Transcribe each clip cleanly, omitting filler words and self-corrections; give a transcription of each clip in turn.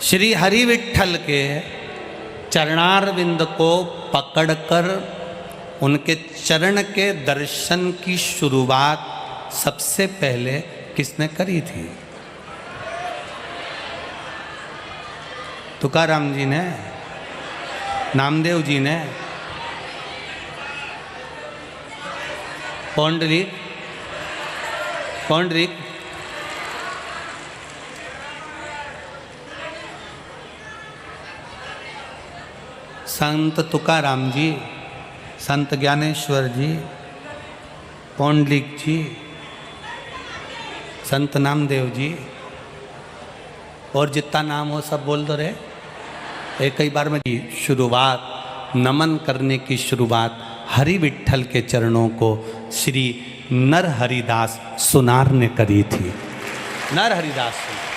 श्री हरि विट्ठल के चरणारविंद को पकड़कर उनके चरण के दर्शन की शुरुआत सबसे पहले किसने करी थी? तुकाराम जी ने, नामदेव जी ने, पौंडरिक संत तुकाराम जी, संत ज्ञानेश्वर जी, पौंडलिक जी, संत नामदेव जी, और जितना नाम हो सब बोल दो रे एक ही बार में। शुरुआत, नमन करने की शुरुआत हरि विट्ठल के चरणों को श्री नर हरिदास सुनार ने करी थी। नर हरिदास सुनार।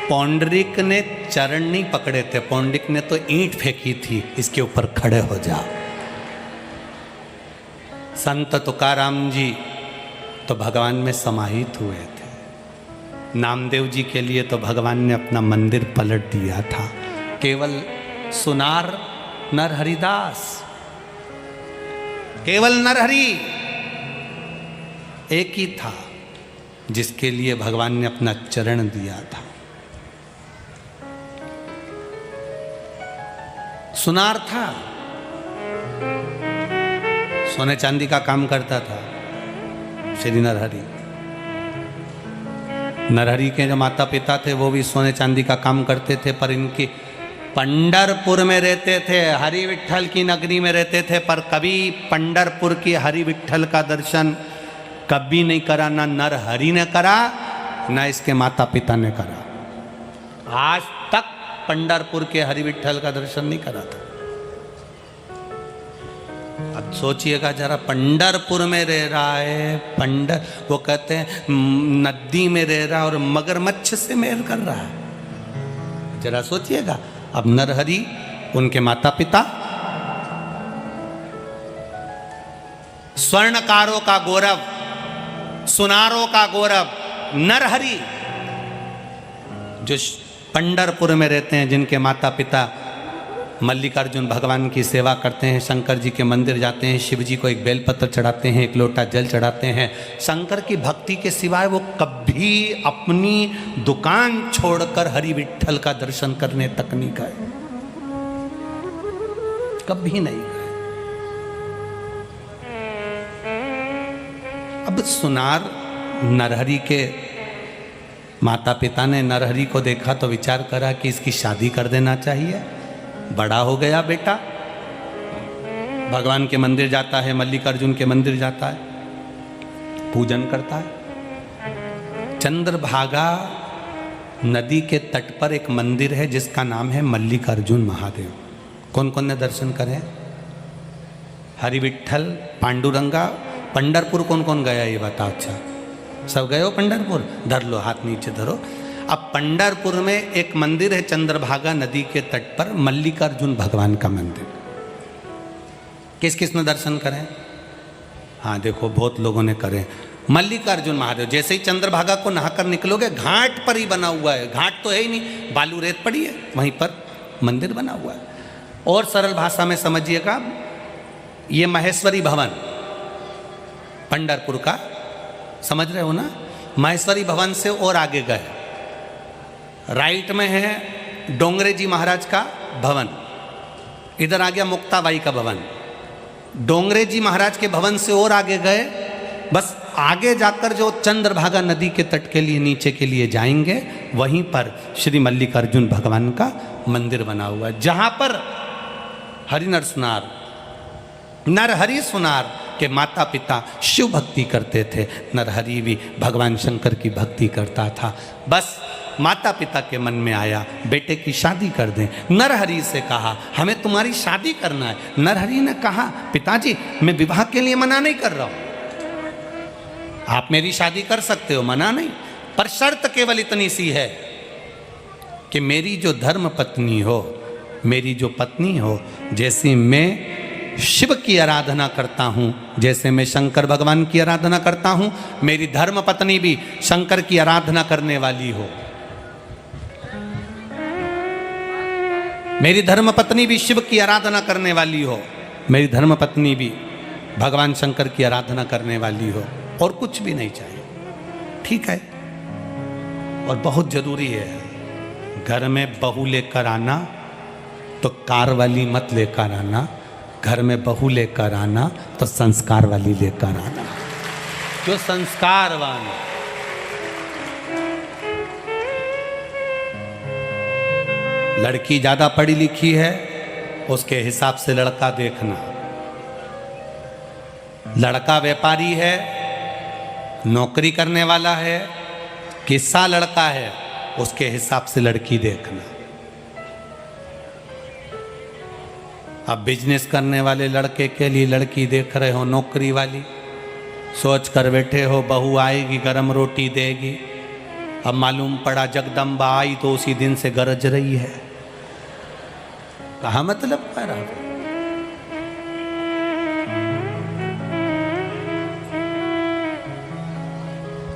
पौंडरिक ने चरण नहीं पकड़े थे, पौंडरिक ने तो ईंट फेंकी थी, इसके ऊपर खड़े हो जाओ। संत तुकाराम जी तो भगवान में समाहित हुए थे। नामदेव जी के लिए तो भगवान ने अपना मंदिर पलट दिया था। केवल सुनार नर हरिदास, केवल नरहरि एक ही था जिसके लिए भगवान ने अपना चरण दिया था। सुनार था, सोने चांदी का काम करता था श्री नरहरि। नरहरि के जो माता पिता थे वो भी सोने चांदी का काम करते थे, पर इनकी पंढरपुर में रहते थे, हरि विट्ठल की नगरी में रहते थे, पर कभी पंढरपुर की हरि विट्ठल का दर्शन कभी नहीं करा। ना नरहरि ने करा, ना इसके माता पिता ने करा। आज तक पंढरपुर के हरि विट्ठल का दर्शन नहीं करा था। अब सोचिएगा जरा, पंढरपुर में रह रहा है, वो कहते हैं नदी में रह रहा है और मगरमच्छ से मेल कर रहा है। जरा सोचिएगा। अब नरहरि, उनके माता पिता स्वर्णकारों का गौरव, सुनारों का गौरव नरहरि, जो पंढरपुर में रहते हैं, जिनके माता पिता मल्लिकार्जुन भगवान की सेवा करते हैं, शंकर जी के मंदिर जाते हैं, शिव जी को एक बेलपत्र चढ़ाते हैं, एक लोटा जल चढ़ाते हैं। शंकर की भक्ति के सिवाय वो कभी अपनी दुकान छोड़कर हरि विट्ठल का दर्शन करने तक नहीं गए, कभी नहीं गए। अब सुनार नरहरि के माता पिता ने नरहरि को देखा तो विचार करा कि इसकी शादी कर देना चाहिए। बड़ा हो गया बेटा, भगवान के मंदिर जाता है, मल्लिकार्जुन के मंदिर जाता है, पूजन करता है। चंद्रभागा नदी के तट पर एक मंदिर है जिसका नाम है मल्लिकार्जुन महादेव। कौन कौन ने दर्शन करे? हरि विट्ठल, पांडुरंगा। पंढरपुर कौन कौन गया ये बताओ। अच्छा, सब गए हो पंढरपुर? धर लो, हाथ नीचे धरो। अब पंढरपुर में एक मंदिर है चंद्रभागा नदी के तट पर, मल्लिकार्जुन भगवान का मंदिर। किस किस ने दर्शन करें? हाँ देखो, बहुत लोगों ने करे। मल्लिकार्जुन महादेव, जैसे ही चंद्रभागा को नहाकर निकलोगे, घाट पर ही बना हुआ है। घाट तो है ही नहीं, बालू रेत पड़ी है, वहीं पर मंदिर बना हुआ है। और सरल भाषा में समझिएगा, ये महेश्वरी भवन पंढरपुर का, समझ रहे हो ना? महेश्वरी भवन से और आगे गए, राइट में है डोंगरे जी महाराज का भवन, इधर आ गया मुक्ताबाई का भवन। डोंगरे जी महाराज के भवन से और आगे गए, बस आगे जाकर जो चंद्रभागा नदी के तट के लिए नीचे के लिए जाएंगे, वहीं पर श्री मल्लिकार्जुन भगवान का मंदिर बना हुआ है, जहां पर हरिनर सुनार, नरहरि सुनार के माता पिता शिव भक्ति करते थे। नरहरि भी भगवान शंकर की भक्ति करता था। बस माता पिता के मन में आया बेटे की शादी कर दें। नरहरि से कहा हमें तुम्हारी शादी करना है। नरहरि ने कहा पिताजी मैं विवाह के लिए मना नहीं कर रहा हूं, आप मेरी शादी कर सकते हो, मना नहीं, पर शर्त केवल इतनी सी है कि मेरी जो धर्म पत्नी हो, मेरी जो पत्नी हो, जैसी मैं शिव की आराधना करता हूँ, जैसे मैं शंकर भगवान की आराधना करता हूँ, मेरी धर्म पत्नी भी शंकर की आराधना करने वाली हो। मेरी धर्म पत्नी भी शिव की आराधना करने वाली हो, मेरी धर्म पत्नी भी भगवान शंकर की आराधना करने वाली हो, और कुछ भी नहीं चाहिए, ठीक है। और बहुत जरूरी है, घर में बहू लेकर आना तो कार वाली मत लेकर आना, घर में बहू लेकर आना तो संस्कार वाली लेकर आना, जो संस्कारवान हो। लड़की ज्यादा पढ़ी लिखी है, उसके हिसाब से लड़का देखना। लड़का व्यापारी है, नौकरी करने वाला है, किस्सा लड़का है, उसके हिसाब से लड़की देखना। अब बिजनेस करने वाले लड़के के लिए लड़की देख रहे हो नौकरी वाली, सोच कर बैठे हो बहू आएगी गरम रोटी देगी। अब मालूम पड़ा जगदम्बा आई तो उसी दिन से गरज रही है। कहा मतलब कर रहा।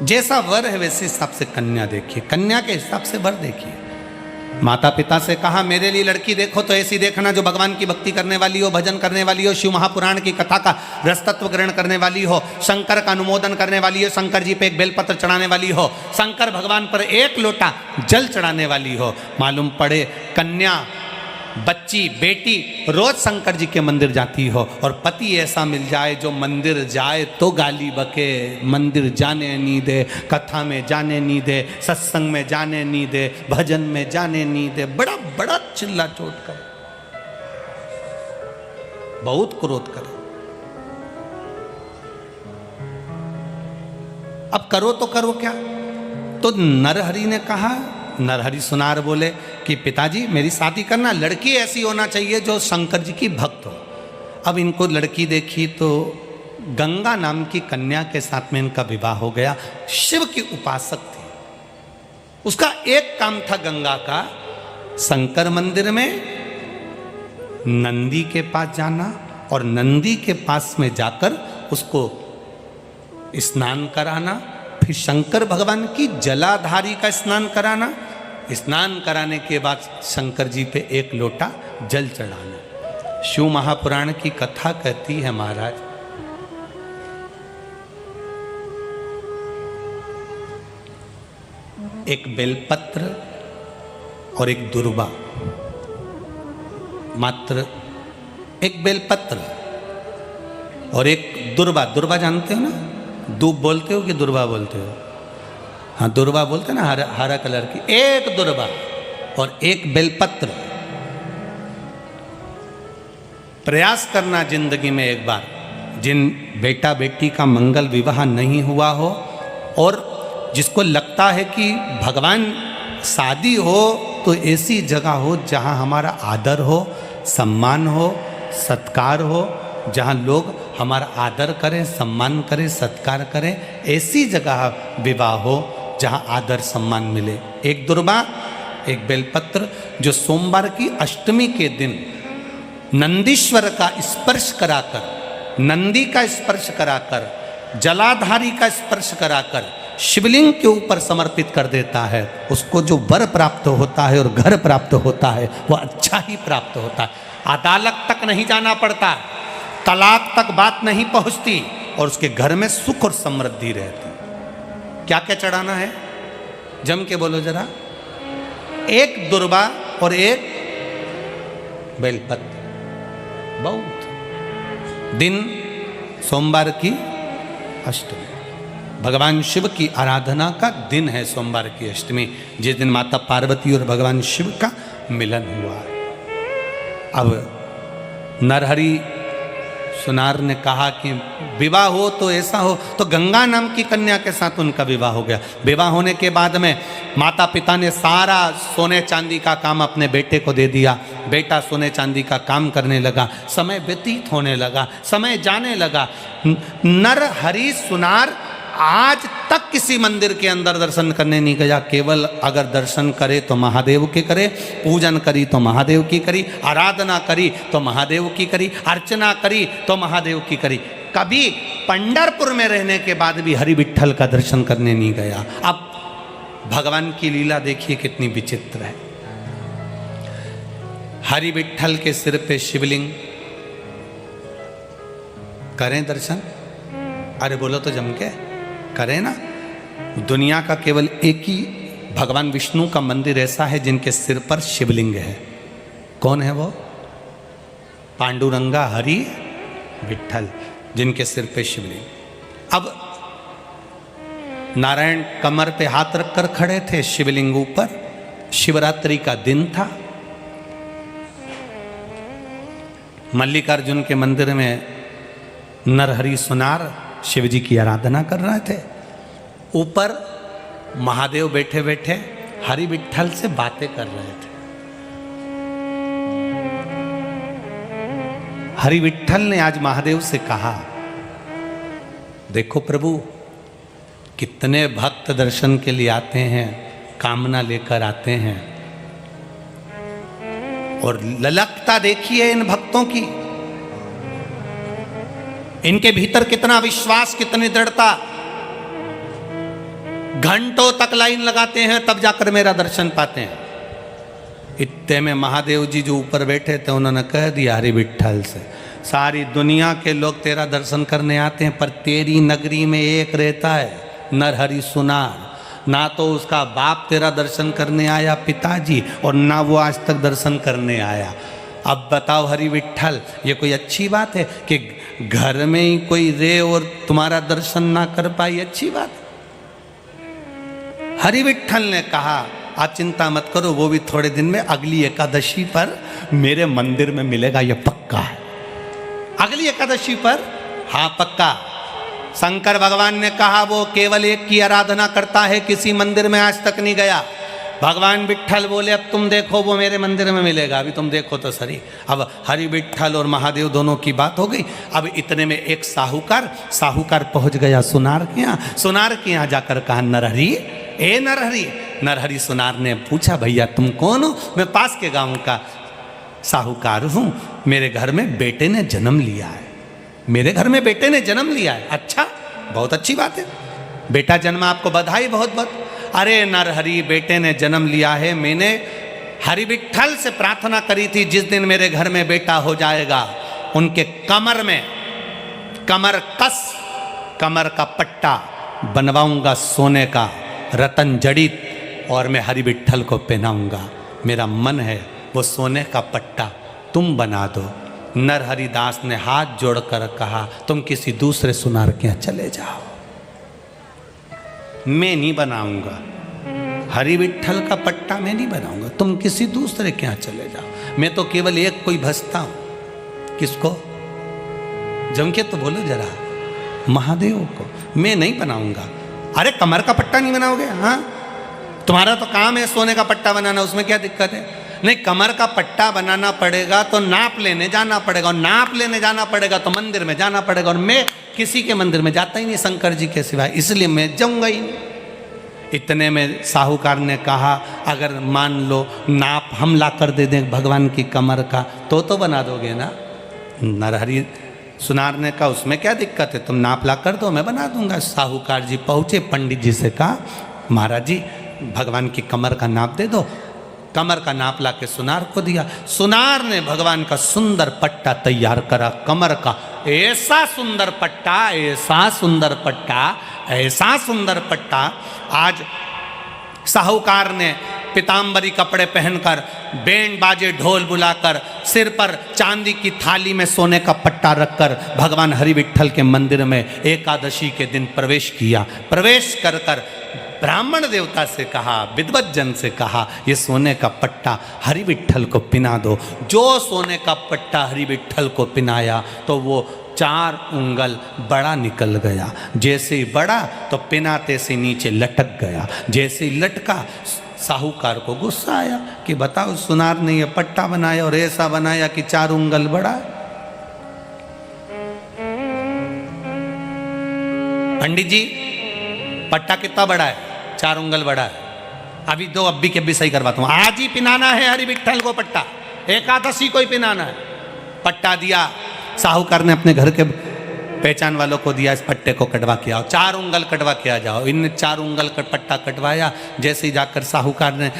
जैसा वर है वैसे हिसाब से कन्या देखिए, कन्या के हिसाब से वर देखिए। माता पिता से कहा मेरे लिए लड़की देखो तो ऐसी देखना जो भगवान की भक्ति करने वाली हो, भजन करने वाली हो, शिव महापुराण की कथा का रसतत्व ग्रहण करने वाली हो, शंकर का अनुमोदन करने वाली हो, शंकर जी पे एक बेलपत्र चढ़ाने वाली हो, शंकर भगवान पर एक लोटा जल चढ़ाने वाली हो। मालूम पड़े कन्या बच्ची बेटी रोज शंकर जी के मंदिर जाती हो, और पति ऐसा मिल जाए जो मंदिर जाए तो गाली बके, मंदिर जाने नहीं दे, कथा में जाने नहीं दे, सत्संग में जाने नहीं दे, भजन में जाने नहीं दे, बड़ा बड़ा चिल्ला चोट करे, बहुत क्रोध करे। अब करो तो करो क्या? तो नरहरि ने कहा, नरहरि सुनार बोले कि पिताजी मेरी शादी करना, लड़की ऐसी होना चाहिए जो शंकर जी की भक्त हो। अब इनको लड़की देखी तो गंगा नाम की कन्या के साथ में इनका विवाह हो गया। शिव की उपासक थी, उसका एक काम था गंगा का, शंकर मंदिर में नंदी के पास जाना और नंदी के पास में जाकर उसको स्नान कराना, फिर शंकर भगवान की जलाधारी का स्नान कराना, स्नान कराने के बाद शंकर जी पे एक लोटा जल चढ़ाना। शिव महापुराण की कथा कहती है महाराज, एक बेलपत्र और एक दुर्वा, मात्र एक बेलपत्र और एक दुर्वा। दुर्वा जानते हो ना, दूब बोलते हो कि दुर्वा बोलते हो? हाँ दुर्वा बोलते ना, हरा हरा कलर की। एक दुर्वा और एक बेलपत्र। प्रयास करना जिंदगी में एक बार, जिन बेटा बेटी का मंगल विवाह नहीं हुआ हो और जिसको लगता है कि भगवान शादी हो तो ऐसी जगह हो जहाँ हमारा आदर हो, सम्मान हो, सत्कार हो, जहाँ लोग हमारा आदर करें, सम्मान करें, सत्कार करें, ऐसी जगह विवाह हो जहाँ आदर सम्मान मिले। एक दुर्वा एक बेलपत्र, जो सोमवार की अष्टमी के दिन नंदीश्वर का स्पर्श कराकर, नंदी का स्पर्श कराकर, जलाधारी का स्पर्श कराकर शिवलिंग के ऊपर समर्पित कर देता है, उसको जो वर प्राप्त होता है और घर प्राप्त होता है वह अच्छा ही प्राप्त होता है। अदालत तक नहीं जाना पड़ता, तलाक तक बात नहीं पहुंचती, और उसके घर में सुख और समृद्धि रहती। क्या क्या चढ़ाना है जम के बोलो जरा? एक दुर्वा और एक बेलपत्र। बहुत दिन सोमवार की अष्टमी, भगवान शिव की आराधना का दिन है सोमवार की अष्टमी, जिस दिन माता पार्वती और भगवान शिव का मिलन हुआ। अब नरहरि सुनार ने कहा कि विवाह हो तो ऐसा हो, तो गंगा नाम की कन्या के साथ उनका विवाह हो गया। विवाह होने के बाद में माता पिता ने सारा सोने चांदी का काम अपने बेटे को दे दिया। बेटा सोने चांदी का काम करने लगा, समय व्यतीत होने लगा, समय जाने लगा। नरहरि सुनार आज तक किसी मंदिर के अंदर दर्शन करने नहीं गया, केवल अगर दर्शन करे तो महादेव के करे, पूजन करी तो महादेव की करी, आराधना करी तो महादेव की करी, अर्चना करी तो महादेव की करी। कभी पंढरपुर में रहने के बाद भी हरि विठ्ठल का दर्शन करने नहीं गया। अब भगवान की लीला देखिए कितनी विचित्र है। हरि विठ्ठल के सिर पे शिवलिंग, करें दर्शन? अरे बोलो तो जम के करें ना। दुनिया का केवल एक ही भगवान विष्णु का मंदिर ऐसा है जिनके सिर पर शिवलिंग है। कौन है वो? पांडुरंगा हरि विठ्ठल, जिनके सिर पे शिवलिंग। अब नारायण कमर पे हाथ रखकर खड़े थे, शिवलिंग ऊपर, शिवरात्रि का दिन था। मल्लिकार्जुन के मंदिर में नरहरि सुनार शिव जी की आराधना कर रहे थे। ऊपर महादेव बैठे बैठे हरि विठ्ठल से बातें कर रहे थे। हरि विठ्ठल ने आज महादेव से कहा, देखो प्रभु, कितने भक्त दर्शन के लिए आते हैं, कामना लेकर आते हैं, और ललकता देखिए इन भक्तों की, इनके भीतर कितना विश्वास, कितनी दृढ़ता। घंटों तक लाइन लगाते हैं तब जाकर मेरा दर्शन पाते हैं। इतने में महादेव जी जो ऊपर बैठे थे उन्होंने कह दिया हरि विठ्ठल से, सारी दुनिया के लोग तेरा दर्शन करने आते हैं, पर तेरी नगरी में एक रहता है नरहरि सुनार। ना तो उसका बाप तेरा दर्शन करने आया पिताजी, और ना वो आज तक दर्शन करने आया। अब बताओ हरि विठ्ठल, ये कोई अच्छी बात है कि घर में ही कोई रे और तुम्हारा दर्शन ना कर पाई? अच्छी बात। हरि विठ्ठल ने कहा, आप चिंता मत करो, वो भी थोड़े दिन में अगली एकादशी पर मेरे मंदिर में मिलेगा, ये पक्का है। अगली एकादशी पर? हाँ पक्का। शंकर भगवान ने कहा वो केवल एक की आराधना करता है, किसी मंदिर में आज तक नहीं गया। भगवान विठ्ठल बोले अब तुम देखो वो मेरे मंदिर में मिलेगा, अभी तुम देखो तो सही। अब हरि विठ्ठल और महादेव दोनों की बात हो गई। अब इतने में एक साहूकार पहुंच गया सुनार के यहाँ। सुनार के यहाँ जाकर कहा, नरहरि, ए नरहरि। नरहरि सुनार ने पूछा, भैया तुम कौन हो? मैं पास के गांव का साहूकार हूँ, मेरे घर में बेटे ने जन्म लिया है। मेरे घर में बेटे ने जन्म लिया है? अच्छा, बहुत अच्छी बात है, बेटा जन्मा, आपको बधाई बहुत बहुत। अरे नरहरि, बेटे ने जन्म लिया है, मैंने हरि विठ्ठल से प्रार्थना करी थी जिस दिन मेरे घर में बेटा हो जाएगा उनके कमर में कमर का पट्टा बनवाऊंगा सोने का, रतन जड़ित, और मैं हरि विठ्ठल को पहनाऊंगा। मेरा मन है वो सोने का पट्टा तुम बना दो। नरहरि दास ने हाथ जोड़कर कहा, तुम किसी दूसरे सुनार के यहाँ चले जाओ, मैं नहीं बनाऊंगा हरि विठ्ठल का पट्टा, मैं नहीं बनाऊंगा, तुम किसी दूसरे के यहाँ चले जाओ। मैं तो केवल एक कोई भजता हूं। किसको? जम के तो बोलो जरा, महादेव को। मैं नहीं बनाऊंगा। अरे कमर का पट्टा नहीं बनाओगे? हाँ, तुम्हारा तो काम है सोने का पट्टा बनाना, उसमें क्या दिक्कत है? नहीं, कमर का पट्टा बनाना पड़ेगा तो नाप लेने जाना पड़ेगा, और नाप लेने जाना पड़ेगा तो मंदिर में जाना पड़ेगा, और मैं किसी के मंदिर में जाता ही नहीं शंकर जी के सिवाय, इसलिए मैं जाऊंगा ही नहीं। इतने में साहूकार ने कहा, अगर मान लो नाप हम ला कर दे दें भगवान की कमर का तो बना दोगे ना? नरहरि सुनार ने कहा, उसमें क्या दिक्कत है, तुम नाप ला कर दो, मैं बना दूंगा। साहूकार जी पहुंचे, पंडित जी से कहा, महाराज जी भगवान की कमर का नाप दे दो। कमर का नाप ला के सुनार को दिया। सुनार ने भगवान का सुंदर पट्टा तैयार करा कमर का। ऐसा सुंदर पट्टा, ऐसा सुंदर पट्टा, ऐसा सुंदर पट्टा। आज साहूकार ने पीताम्बरी कपड़े पहनकर, बैंड बाजे ढोल बुलाकर, सिर पर चांदी की थाली में सोने का पट्टा रखकर भगवान हरि विठ्ठल के मंदिर में एकादशी के दिन प्रवेश किया। प्रवेश कर कर ब्राह्मण देवता से कहा, विद्वत जन से कहा, ये सोने का पट्टा हरि विठ्ठल को पिना दो। जो सोने का पट्टा हरि विठ्ठल को पिनाया तो वो 4 उंगल बड़ा निकल गया। जैसे ही बड़ा तो पिनाते से नीचे लटक गया। जैसे ही लटका, साहूकार को गुस्सा आया कि बताओ, सुनार ने ये पट्टा बनाया और ऐसा बनाया कि 4 उंगल बड़ा। पंडित जी पट्टा कितना बड़ा है? 4 उंगल बड़ा है। अभी दो अब्बी के अब्बी सही करवाता हूँ। आज ही पिनाना है हरि विट्ठल को पट्टा, एकादशी को ही पिनाना है। पट्टा दिया साहूकार ने, अपने घर के पहचान वालों को दिया, इस पट्टे को कटवा के आओ, 4 उंगल कटवा के आ जाओ। इन 4 उंगल का पट्टा कटवाया। जैसे ही जाकर साहूकार ने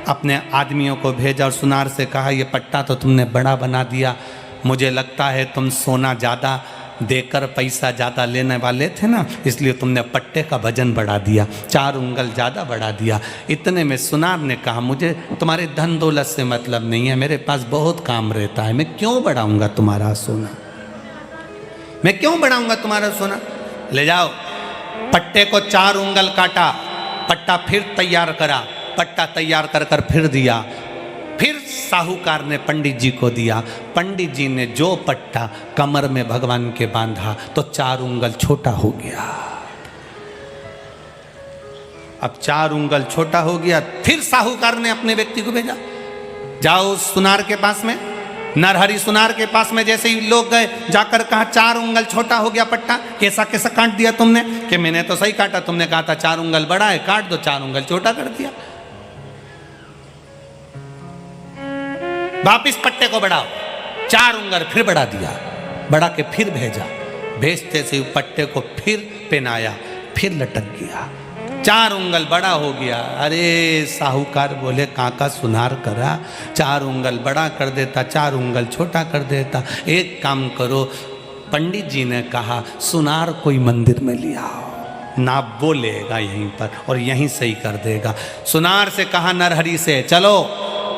अपने आदमियों को भेजा और सुनार से कहा, ये पट्टा तो तुमने बड़ा बना दिया, मुझे लगता है तुम सोना ज़्यादा देकर पैसा ज़्यादा लेने वाले थे ना, इसलिए तुमने पट्टे का वजन बढ़ा दिया, 4 उंगल ज़्यादा बढ़ा दिया। इतने में सुनार ने कहा, मुझे तुम्हारे धन दौलत से मतलब नहीं है, मेरे पास बहुत काम रहता है, मैं क्यों बढ़ाऊंगा तुम्हारा सोना, मैं क्यों बढ़ाऊंगा तुम्हारा सोना। ले जाओ। पट्टे को 4 उंगल काटा, पट्टा फिर तैयार करा, पट्टा तैयार कर कर फिर दिया। फिर साहूकार ने पंडित जी को दिया। पंडित जी ने जो पट्टा कमर में भगवान के बांधा तो 4 उंगल छोटा हो गया। अब 4 उंगल छोटा हो गया। फिर साहूकार ने अपने व्यक्ति को भेजा, जाओ सुनार के पास में, नरहरि सुनार के पास में। जैसे ही लोग गए, जाकर कहा 4 उंगल छोटा हो गया पट्टा, कैसा कैसा काट दिया तुमने? कि मैंने तो सही काटा, तुमने कहा था 4 उंगल बड़ा है, काट दो, 4 उंगल छोटा कर दिया। वापिस पट्टे को बढ़ाओ, 4 उंगल फिर बढ़ा दिया, बढ़ा के फिर भेजा। भेजते से पट्टे को फिर पहनाया, फिर लटक गया, 4 उंगल बड़ा हो गया। अरे साहूकार बोले, काका सुनार करा, 4 उंगल बड़ा कर देता, 4 उंगल छोटा कर देता। एक काम करो, पंडित जी ने कहा सुनार कोई मंदिर में ले आओ, नाप बोलेगा यहीं पर और यहीं सही कर देगा। सुनार से कहा नरहरि से, चलो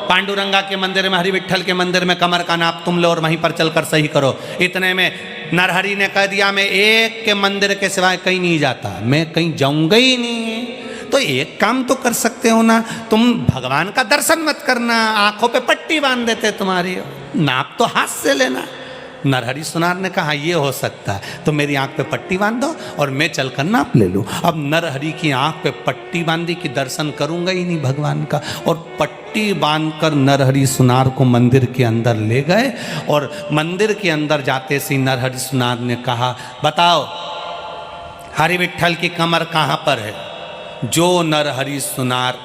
पांडुरंगा के मंदिर में, हरि विट्ठल के मंदिर में कमर का नाप तुम लो और वहीं पर चलकर सही करो। इतने में नरहरि ने कह दिया, मैं एक के मंदिर के सिवाय कहीं नहीं जाता, मैं कहीं जाऊंगा ही नहीं। तो एक काम तो कर सकते हो ना, तुम भगवान का दर्शन मत करना, आंखों पे पट्टी बांध देते तुम्हारी, नाप तो हाथ से लेना। नरहरि सुनार ने कहा, ये हो सकता है, तो मेरी आंख पे पट्टी बांध दो और मैं चलकर नाप ले लूँ। अब नरहरि की आंख पे पट्टी बांधी कि दर्शन करूंगा ही नहीं भगवान का, और पट्टी बांधकर नरहरि सुनार को मंदिर के अंदर ले गए। और मंदिर के अंदर जाते से नरहरि सुनार ने कहा, बताओ हरि विट्ठल की कमर कहाँ पर है? जो नरहरि सुनार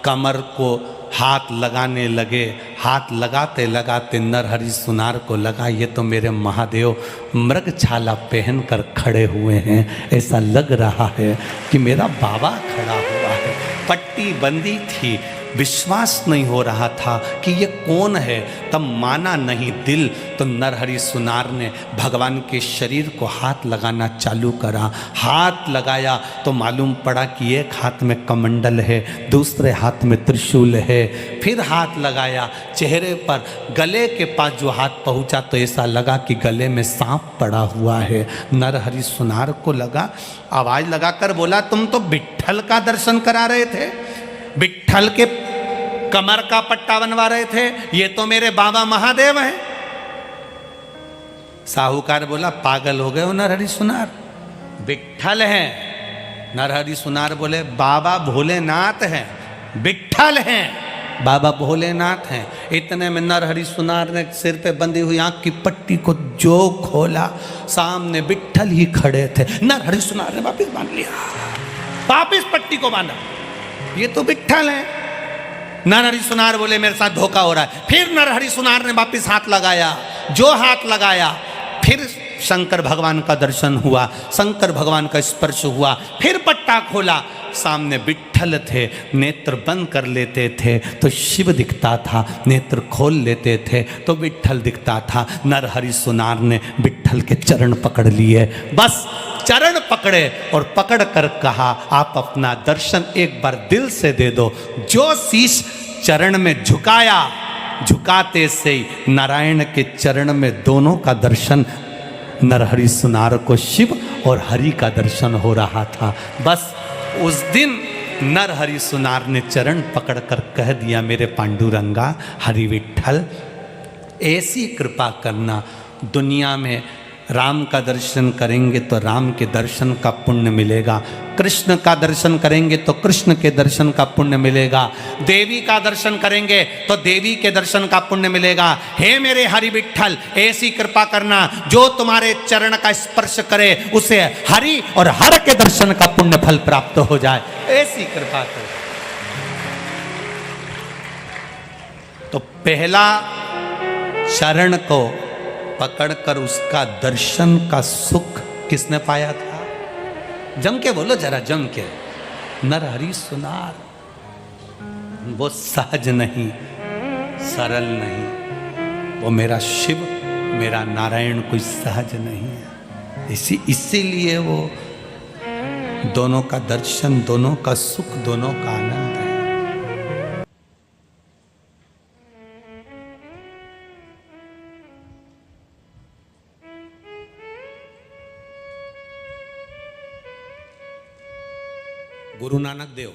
कमर को हाथ लगाने लगे, हाथ लगाते लगाते नरहरि सुनार को लगा, ये तो मेरे महादेव मृगछाला पहन कर खड़े हुए हैं, ऐसा लग रहा है कि मेरा बाबा खड़ा हुआ है। पट्टी बंदी थी, विश्वास नहीं हो रहा था कि ये कौन है। तब माना नहीं दिल, तो नरहरि सुनार ने भगवान के शरीर को हाथ लगाना चालू करा। हाथ लगाया तो मालूम पड़ा कि एक हाथ में कमंडल है, दूसरे हाथ में त्रिशूल है। फिर हाथ लगाया चेहरे पर, गले के पास जो हाथ पहुंचा तो ऐसा लगा कि गले में सांप पड़ा हुआ है। नरहरि सुनार को लगा, आवाज लगाकर बोला, तुम तो विट्ठल का दर्शन करा रहे थे, विट्ठल के कमर का पट्टा बनवा रहे थे, ये तो मेरे बाबा महादेव हैं। साहूकार बोला, पागल हो गए हो नरहरि सुनार, विट्ठल हैं। नरहरि सुनार बोले, बाबा भोलेनाथ हैं, विट्ठल हैं, बाबा भोलेनाथ हैं। इतने में नरहरि सुनार ने सिर पे बंधी हुई आंख की पट्टी को जो खोला, सामने विट्ठल ही खड़े थे। नरहरि सुनार ने वापिस बांध लिया, वापिस पट्टी को बांधा, ये तो विट्ठल है। नरहरि सुनार बोले, मेरे साथ धोखा हो रहा है। फिर नरहरि सुनार ने वापिस हाथ लगाया, जो हाथ लगाया फिर शंकर भगवान का दर्शन हुआ, शंकर भगवान का स्पर्श हुआ। फिर पट्टा खोला, सामने विट्ठल थे, नेत्र बंद कर लेते थे तो शिव दिखता था, नेत्र खोल लेते थे तो विट्ठल दिखता था। नरहरि सुनार ने विट्ठल के चरण पकड़ लिए, बस चरण पकड़े और पकड़ कर कहा, आप अपना दर्शन एक बार दिल से दे दो। जो शीश चरण में झुकाया, झुकाते से ही नारायण के चरण में दोनों का दर्शन, नरहरि सुनार को शिव और हरि का दर्शन हो रहा था। बस उस दिन नरहरि सुनार ने चरण पकड़कर कह दिया, मेरे पांडुरंगा हरि विट्ठल, ऐसी कृपा करना, दुनिया में राम का दर्शन करेंगे तो राम के दर्शन का पुण्य मिलेगा, कृष्ण का दर्शन करेंगे तो कृष्ण के दर्शन का पुण्य मिलेगा, देवी का दर्शन करेंगे तो देवी के दर्शन का पुण्य मिलेगा। हे मेरे हरि विठ्ठल, ऐसी कृपा करना जो तुम्हारे चरण का स्पर्श करे उसे हरि और हर के दर्शन का पुण्य फल प्राप्त हो जाए, ऐसी कृपा करो। तो पहला चरण को पकड़कर उसका दर्शन का सुख किसने पाया था? जम के बोलो जरा, जम के। नर हरि सुनार, वो सहज नहीं, सरल नहीं, वो मेरा शिव मेरा नारायण कोई सहज नहीं है। इसीलिए वो दोनों का दर्शन, दोनों का सुख, दोनों का आनंद है। गुरु नानक देव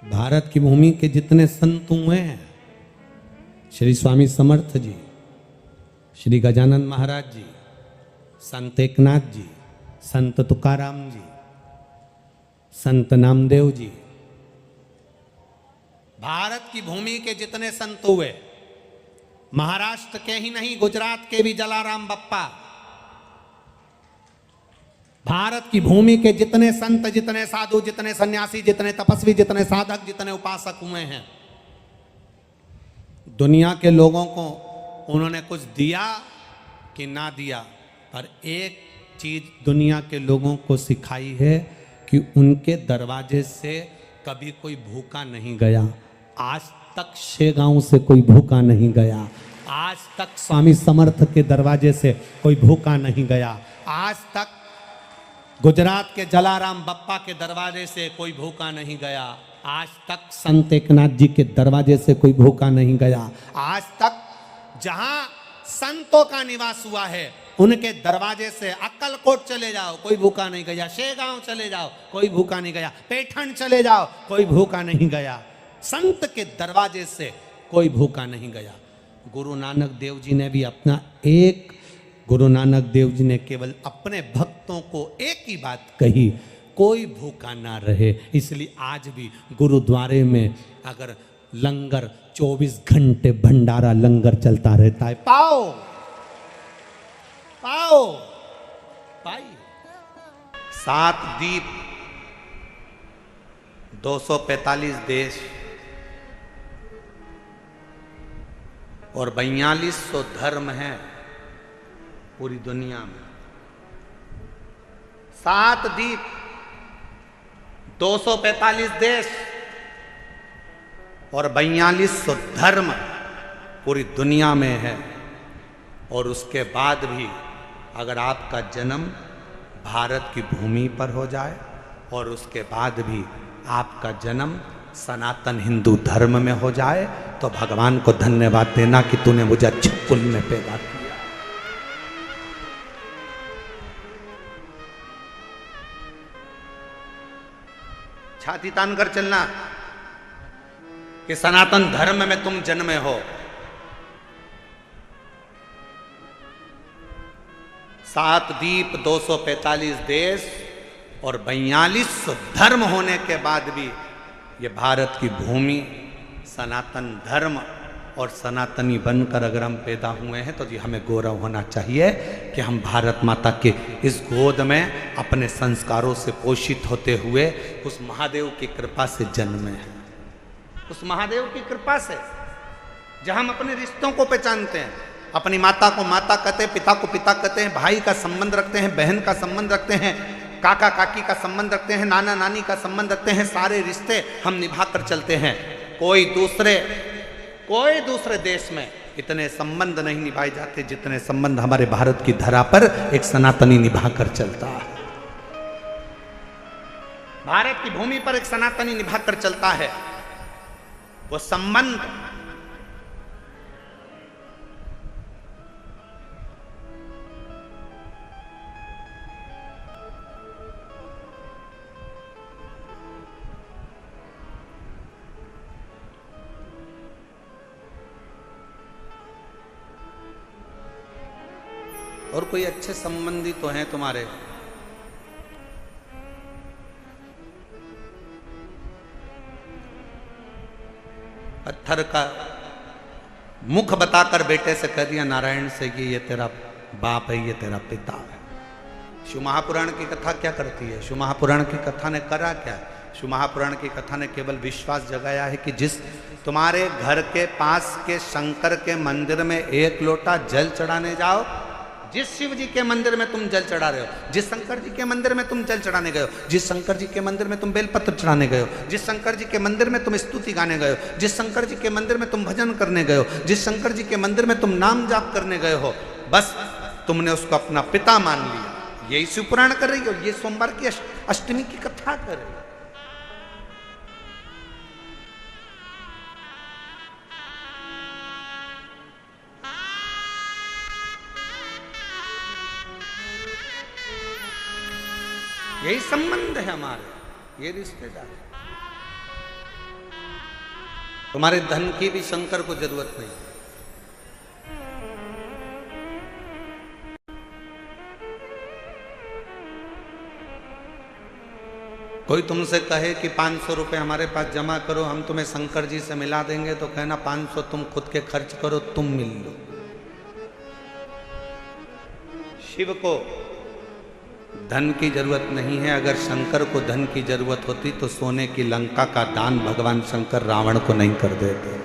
भारत की भूमि के जितने संत हुए हैं, श्री स्वामी समर्थ जी, श्री गजानन महाराज जी, संत एकनाथ जी, संत तुकाराम जी, संत नामदेव जी, भारत की भूमि के जितने संत हुए, महाराष्ट्र के ही नहीं गुजरात के भी जलाराम बप्पा, भारत की भूमि के जितने संत, जितने साधु, जितने सन्यासी, जितने तपस्वी, जितने साधक, जितने उपासक हुए हैं, दुनिया के लोगों को उन्होंने कुछ दिया कि ना दिया, पर एक चीज दुनिया के लोगों को सिखाई है कि उनके दरवाजे से कभी कोई भूखा नहीं गया। आज तक शेगांव से कोई भूखा नहीं गया, आज तक स्वामी समर्थ के दरवाजे से कोई भूखा नहीं गया, आज तक गुजरात के जलाराम बप्पा के दरवाजे से कोई भूखा नहीं गया, आज तक संत एकनाथ जी के दरवाजे से कोई भूखा नहीं गया, आज तक जहां संतों का निवास हुआ है उनके दरवाजे से अक्कलकोट चले जाओ कोई भूखा नहीं गया, शेगांव चले जाओ कोई भूखा नहीं गया, पैठण चले जाओ कोई भूखा नहीं गया, संत के दरवाजे से कोई भूखा नहीं गया। गुरु नानक देव जी ने भी अपना गुरु नानक देव जी ने केवल अपने भक्तों को एक ही बात कही, कोई भूखा ना रहे। इसलिए आज भी गुरुद्वारे में अगर लंगर 24 घंटे भंडारा लंगर चलता रहता है, पाओ पाओ पाई। 7 दीप, 245 देश और 4200 धर्म हैं पूरी दुनिया में। 7 दीप, 245 देश और 4200 धर्म पूरी दुनिया में है। और उसके बाद भी अगर आपका जन्म भारत की भूमि पर हो जाए और उसके बाद भी आपका जन्म सनातन हिंदू धर्म में हो जाए तो भगवान को धन्यवाद देना कि तूने मुझे अच्छे कुल में पैदा किया। छाती तान कर चलना कि सनातन धर्म में तुम जन्मे हो। 7 दीप, 245 देश और 4200 धर्म होने के बाद भी ये भारत की भूमि सनातन धर्म और सनातनी बनकर अगर हम पैदा हुए हैं तो जी हमें गौरव होना चाहिए कि हम भारत माता के इस गोद में अपने संस्कारों से पोषित होते हुए उस महादेव की कृपा से जन्मे हैं। उस महादेव की कृपा से जहां हम अपने रिश्तों को पहचानते हैं, अपनी माता को माता कहते हैं, पिता को पिता कहते हैं, भाई का संबंध रखते हैं, बहन का संबंध रखते हैं, काका काकी का संबंध रखते हैं, नाना नानी का संबंध रखते हैं, सारे रिश्ते हम निभा कर चलते हैं। कोई दूसरे देश में इतने संबंध नहीं निभाए जाते जितने संबंध हमारे भारत की धरा पर एक सनातनी निभा कर चलता है। भारत की भूमि पर एक सनातनी निभा कर चलता है। वो संबंध और कोई अच्छे संबंधी तो हैं तुम्हारे? पत्थर का मुख बताकर बेटे से कह दिया नारायण से कि ये तेरा बाप है, ये तेरा पिता है। शिव महापुराण की कथा क्या करती है? शिव महापुराण की कथा ने करा क्या? शिव महापुराण की कथा ने केवल विश्वास जगाया है कि जिस तुम्हारे घर के पास के शंकर के मंदिर में एक लोटा जल चढ़ाने जाओ, जिस शिव जी के मंदिर में तुम जल चढ़ा रहे हो, जिस शंकर जी के मंदिर में तुम जल चढ़ाने गए हो, जिस शंकर जी के मंदिर में तुम बेलपत्र चढ़ाने गए हो, जिस शंकर जी के मंदिर में तुम स्तुति गाने गए हो, जिस शंकर जी के मंदिर में तुम भजन करने गए हो, जिस शंकर जी के मंदिर में तुम नाम जाप करने गए हो, बस तुमने उसको अपना पिता मान लिया। यही शिव पुराण कर रही हो, ये सोमवार की अष्टमी की कथा कर रही हो। यही संबंध है हमारे, ये रिश्तेदार। तुम्हारे धन की भी शंकर को जरूरत नहीं। कोई तुमसे कहे कि 500 रुपए हमारे पास जमा करो, हम तुम्हें शंकर जी से मिला देंगे, तो कहना 500 तुम खुद के खर्च करो, तुम मिल लो। शिव को धन की जरूरत नहीं है। अगर शंकर को धन की जरूरत होती तो सोने की लंका का दान भगवान शंकर रावण को नहीं कर देते।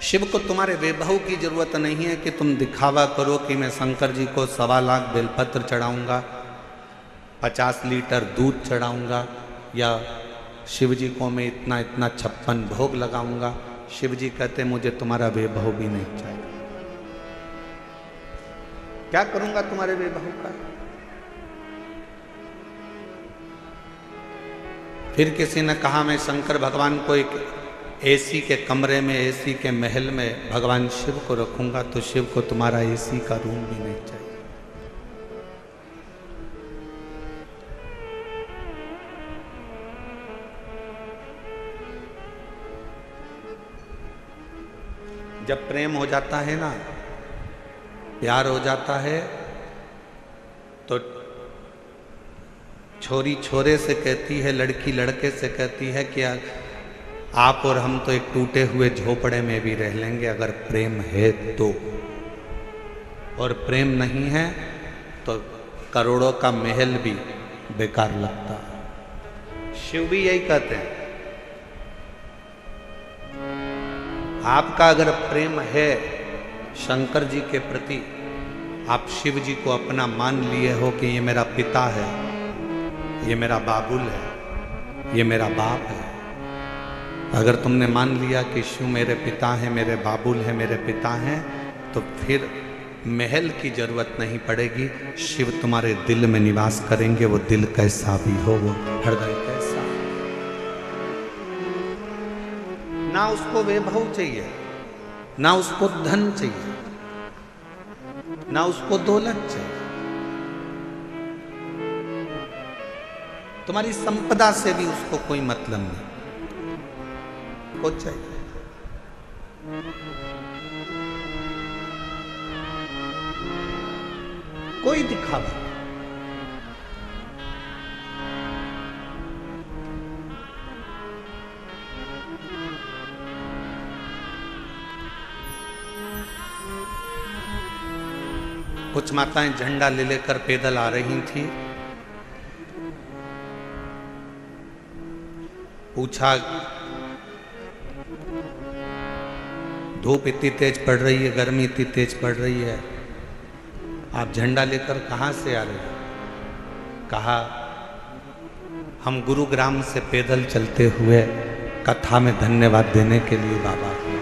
शिव को तुम्हारे वैभव की जरूरत नहीं है कि तुम दिखावा करो कि मैं शंकर जी को 1.25 लाख बेलपत्र चढ़ाऊंगा, 50 लीटर दूध चढ़ाऊंगा, या शिव जी को मैं इतना इतना 56 भोग लगाऊंगा। शिव जी कहते मुझे तुम्हारा वैभव भी नहीं चाहिए। क्या करूंगा तुम्हारे वैभव का? फिर किसी ने कहा मैं शंकर भगवान को एक एसी के कमरे में, एसी के महल में भगवान शिव को रखूंगा, तो शिव को तुम्हारा एसी का रूम भी नहीं चाहिए। जब प्रेम हो जाता है ना, प्यार हो जाता है, तो छोरी छोरे से कहती है, लड़की लड़के से कहती है कि आप और हम तो एक टूटे हुए झोपड़े में भी रह लेंगे अगर प्रेम है तो। और प्रेम नहीं है तो करोड़ों का महल भी बेकार लगता है। शिव भी यही कहते हैं, आपका अगर प्रेम है शंकर जी के प्रति, आप शिव जी को अपना मान लिए हो कि ये मेरा पिता है, ये मेरा बाबुल है, ये मेरा बाप है। अगर तुमने मान लिया कि शिव मेरे पिता हैं, मेरे बाबुल हैं, मेरे पिता हैं, तो फिर महल की जरूरत नहीं पड़ेगी। शिव तुम्हारे दिल में निवास करेंगे। वो दिल कैसा भी हो, वो हृदय कैसा, ना उसको वैभव चाहिए, ना उसको धन चाहिए, ना उसको दौलत चाहिए। तुम्हारी संपदा से भी उसको कोई मतलब नहीं। को चाहिए कोई दिखावा। कुछ माताएं झंडा ले लेकर पैदल आ रही थी। पूछा, धूप इतनी तेज पड़ रही है, गर्मी इतनी तेज पड़ रही है, आप झंडा लेकर कहाँ से आ रहे हो? कहा, हम गुरुग्राम से पैदल चलते हुए कथा में धन्यवाद देने के लिए बाबा को।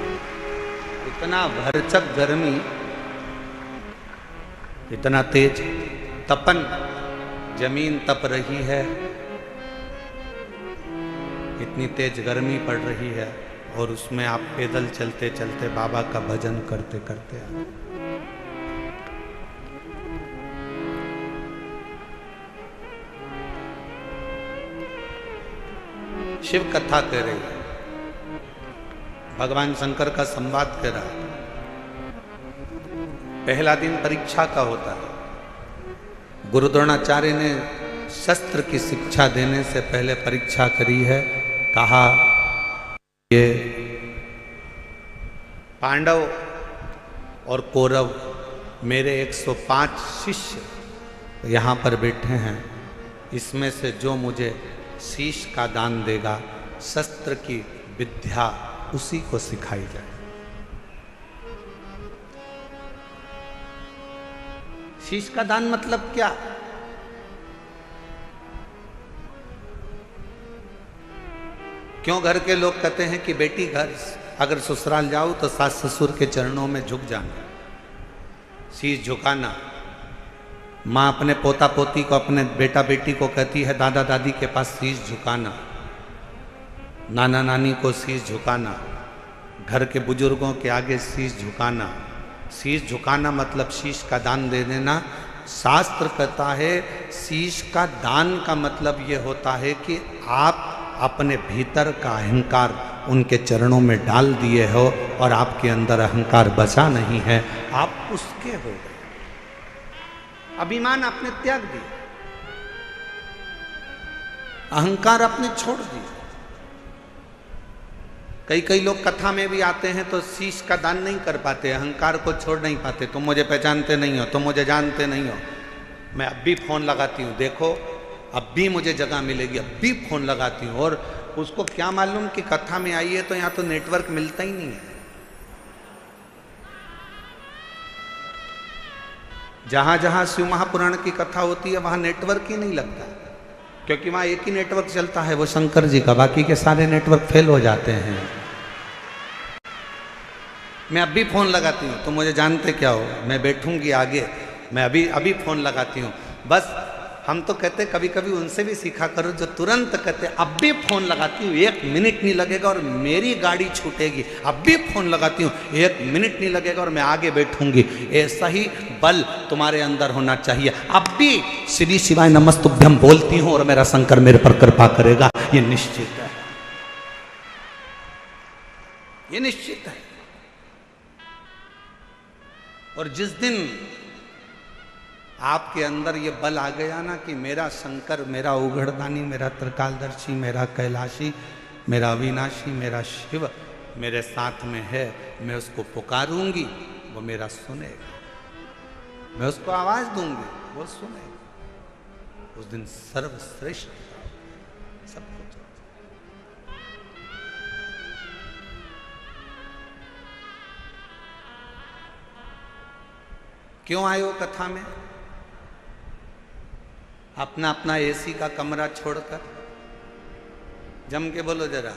इतना भरचक गर्मी, इतना तेज तपन, जमीन तप रही है, इतनी तेज गर्मी पड़ रही है, और उसमें आप पैदल चलते चलते बाबा का भजन करते करते आ। शिव कथा कह रही है, भगवान शंकर का संवाद कह रहा है। पहला दिन परीक्षा का होता है। गुरु द्रोणाचार्य ने शस्त्र की शिक्षा देने से पहले परीक्षा करी है। कहा ये पांडव और कौरव मेरे 105 शिष्य यहाँ पर बैठे हैं, इसमें से जो मुझे शीश का दान देगा, शस्त्र की विद्या उसी को सिखाई जाए। शीश का दान मतलब क्या? क्यों घर के लोग कहते हैं कि बेटी घर अगर ससुराल जाओ तो सास ससुर के चरणों में झुक जाना, शीश झुकाना। माँ अपने पोता पोती को, अपने बेटा बेटी को कहती है दादा दादी के पास शीश झुकाना, नाना नानी को शीश झुकाना, घर के बुजुर्गों के आगे शीश झुकाना। शीश झुकाना मतलब शीश का दान दे देना। शास्त्र कहता है शीश का दान का मतलब ये होता है कि आप अपने भीतर का अहंकार उनके चरणों में डाल दिए हो और आपके अंदर अहंकार बचा नहीं है, आप उसके हो गए। अभिमान आपने त्याग दिया, अहंकार आपने छोड़ दिया। कई लोग कथा में भी आते हैं तो शीश का दान नहीं कर पाते, अहंकार को छोड़ नहीं पाते। तुम मुझे पहचानते नहीं हो, तुम मुझे जानते नहीं हो, मैं अब भी फोन लगाती हूँ, देखो अब भी मुझे जगह मिलेगी, अब भी फोन लगाती हूँ। और उसको क्या मालूम कि कथा में आई है तो यहाँ तो नेटवर्क मिलता ही नहीं है। जहां जहां शिव महापुराण की कथा होती है वहां नेटवर्क ही नहीं लगता, क्योंकि वहां एक ही नेटवर्क चलता है, वो शंकर जी का, बाकी के सारे नेटवर्क फेल हो जाते हैं। मैं अभी फोन लगाती हूँ, तो मुझे जानते क्या हो, मैं बैठूंगी आगे, मैं अभी फोन लगाती हूँ। बस हम तो कहते कभी कभी उनसे भी सीखा करो जो तुरंत कहते अब भी फोन लगाती हूँ, 1 मिनट नहीं लगेगा और मेरी गाड़ी छूटेगी, अब भी फोन लगाती हूँ, 1 मिनट नहीं लगेगा और मैं आगे बैठूंगी। ऐसा ही बल तुम्हारे अंदर होना चाहिए। अब भी श्री शिवाय नमस्तुभ्यम बोलती हूँ और मेरा शंकर मेरे पर कृपा करेगा, ये निश्चित है, ये निश्चित है। और जिस दिन आपके अंदर ये बल आ गया ना कि मेरा शंकर, मेरा उघड़दानी, मेरा त्रिकालदर्शी, मेरा कैलाशी, मेरा अविनाशी, मेरा शिव मेरे साथ में है, मैं उसको पुकारूंगी, वो मेरा सुनेगा, मैं उसको आवाज दूंगी, वो सुनेगा। उस दिन सर्वश्रेष्ठ सब कुछ। क्यों आए हो कथा में? अपना अपना एसी का कमरा छोड़कर, जम के बोलो जरा,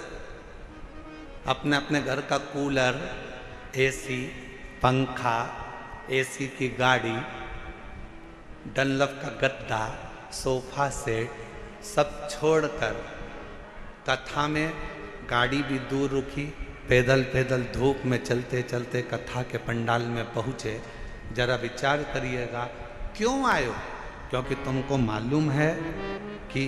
अपने अपने घर का कूलर, एसी, पंखा, एसी की गाड़ी, डनलप का गद्दा, सोफा सेट सब छोड़कर कथा में गाड़ी भी दूर रुकी, पैदल पैदल धूप में चलते चलते कथा के पंडाल में पहुँचे। जरा विचार करिएगा क्यों आए हो? क्योंकि तुमको मालूम है कि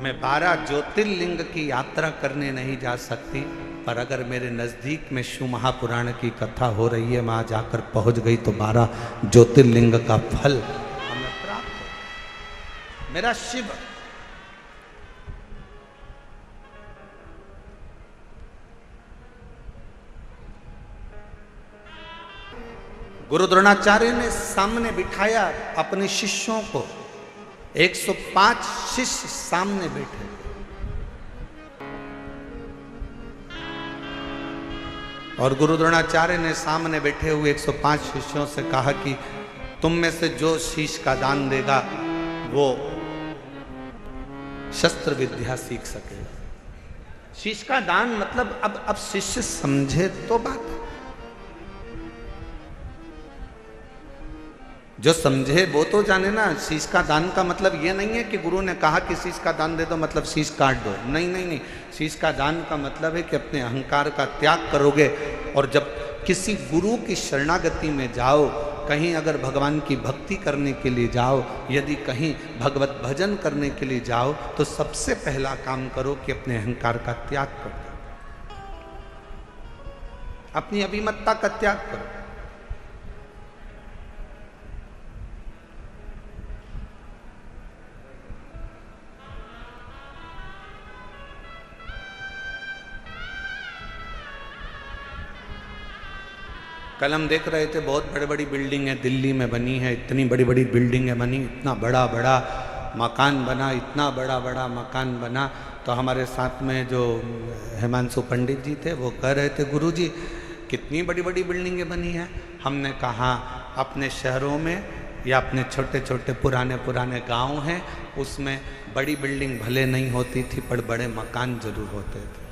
मैं 12 ज्योतिर्लिंग की यात्रा करने नहीं जा सकती, पर अगर मेरे नज़दीक में शिव महापुराण की कथा हो रही है, वहाँ जाकर पहुँच गई तो 12 ज्योतिर्लिंग का फल हमें प्राप्त हो। मेरा शिव गुरु द्रोणाचार्य ने सामने बिठाया अपने शिष्यों को, 105 शिष्य सामने बैठे। और गुरु द्रोणाचार्य ने सामने बैठे हुए 105 शिष्यों से कहा कि तुम में से जो शीश का दान देगा वो शस्त्र विद्या सीख सकेगा। शीश का दान मतलब अब शिष्य समझे तो बात, जो समझे वो तो जाने ना। शीश का दान का मतलब ये नहीं है कि गुरु ने कहा कि शीश का दान दे दो मतलब शीश काट दो, नहीं नहीं नहीं। शीश का दान का मतलब है कि अपने अहंकार का त्याग करोगे और जब किसी गुरु की शरणागति में जाओ कहीं अगर भगवान की भक्ति करने के लिए जाओ, यदि कहीं भगवत भजन करने के लिए जाओ, तो सबसे पहला काम करो कि अपने अहंकार का त्याग कर दो, अपनी अभिमतता का त्याग करो। कल हम देख रहे थे बहुत बड़ी बड़ी बिल्डिंग है दिल्ली में बनी है, इतनी बड़ी बड़ी बिल्डिंग है बनी, इतना बड़ा बड़ा मकान बना, इतना बड़ा बड़ा मकान बना। तो हमारे साथ में जो हिमांशु पंडित जी थे वो कह रहे थे, गुरुजी कितनी बड़ी बड़ी बिल्डिंगें बनी हैं। हमने कहा अपने शहरों में या अपने छोटे छोटे पुराने पुराने गांव हैं, उसमें बड़ी बिल्डिंग भले नहीं होती थी पर बड़े मकान जरूर होते थे।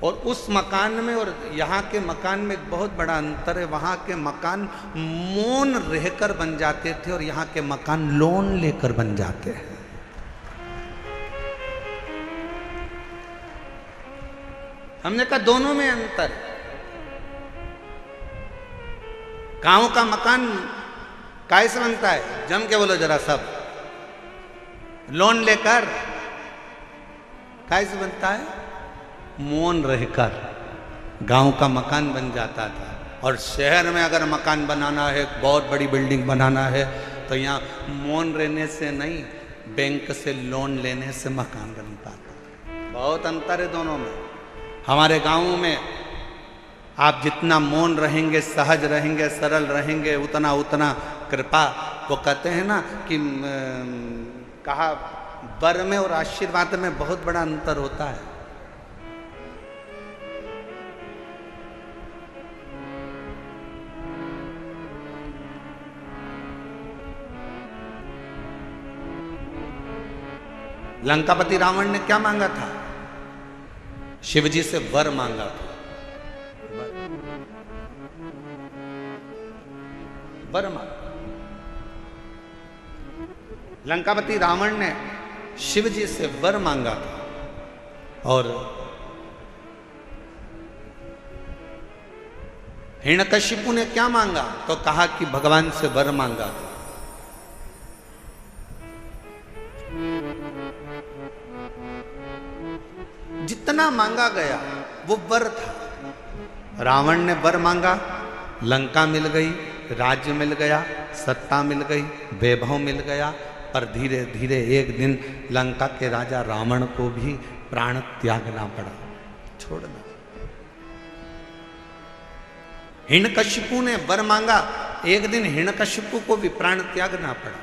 और उस मकान में और यहाँ के मकान में एक बहुत बड़ा अंतर है। वहाँ के मकान मौन रहकर बन जाते थे और यहाँ के मकान लोन लेकर बन जाते हैं। हमने कहा दोनों में अंतर। गांव का मकान कैसे बनता है? जम के बोलो जरा सब। लोन लेकर। कैसे बनता है? मौन रहकर गांव का मकान बन जाता था। और शहर में अगर मकान बनाना है, बहुत बड़ी बिल्डिंग बनाना है, तो यहाँ मौन रहने से नहीं, बैंक से लोन लेने से मकान बनता था। बहुत अंतर है दोनों में। हमारे गांव में आप जितना मौन रहेंगे, सहज रहेंगे, सरल रहेंगे, उतना उतना कृपा। वो कहते हैं ना कि कहा वर में और आशीर्वाद में बहुत बड़ा अंतर होता है। लंकापति रावण ने क्या मांगा था? शिवजी से वर मांगा था। वर मांगा। लंकापति रावण ने शिवजी से वर मांगा था। और हिरण्यकशिपु ने क्या मांगा? तो कहा कि भगवान से वर मांगा था। जितना मांगा गया वो वर था। रावण ने वर मांगा, लंका मिल गई, राज्य मिल गया, सत्ता मिल गई, वैभव मिल गया। पर धीरे धीरे एक दिन लंका के राजा रावण को भी प्राण त्यागना पड़ा, छोड़ना। हिरण्यकशिपु ने वर मांगा, एक दिन हिरण्यकशिपु को भी प्राण त्यागना पड़ा।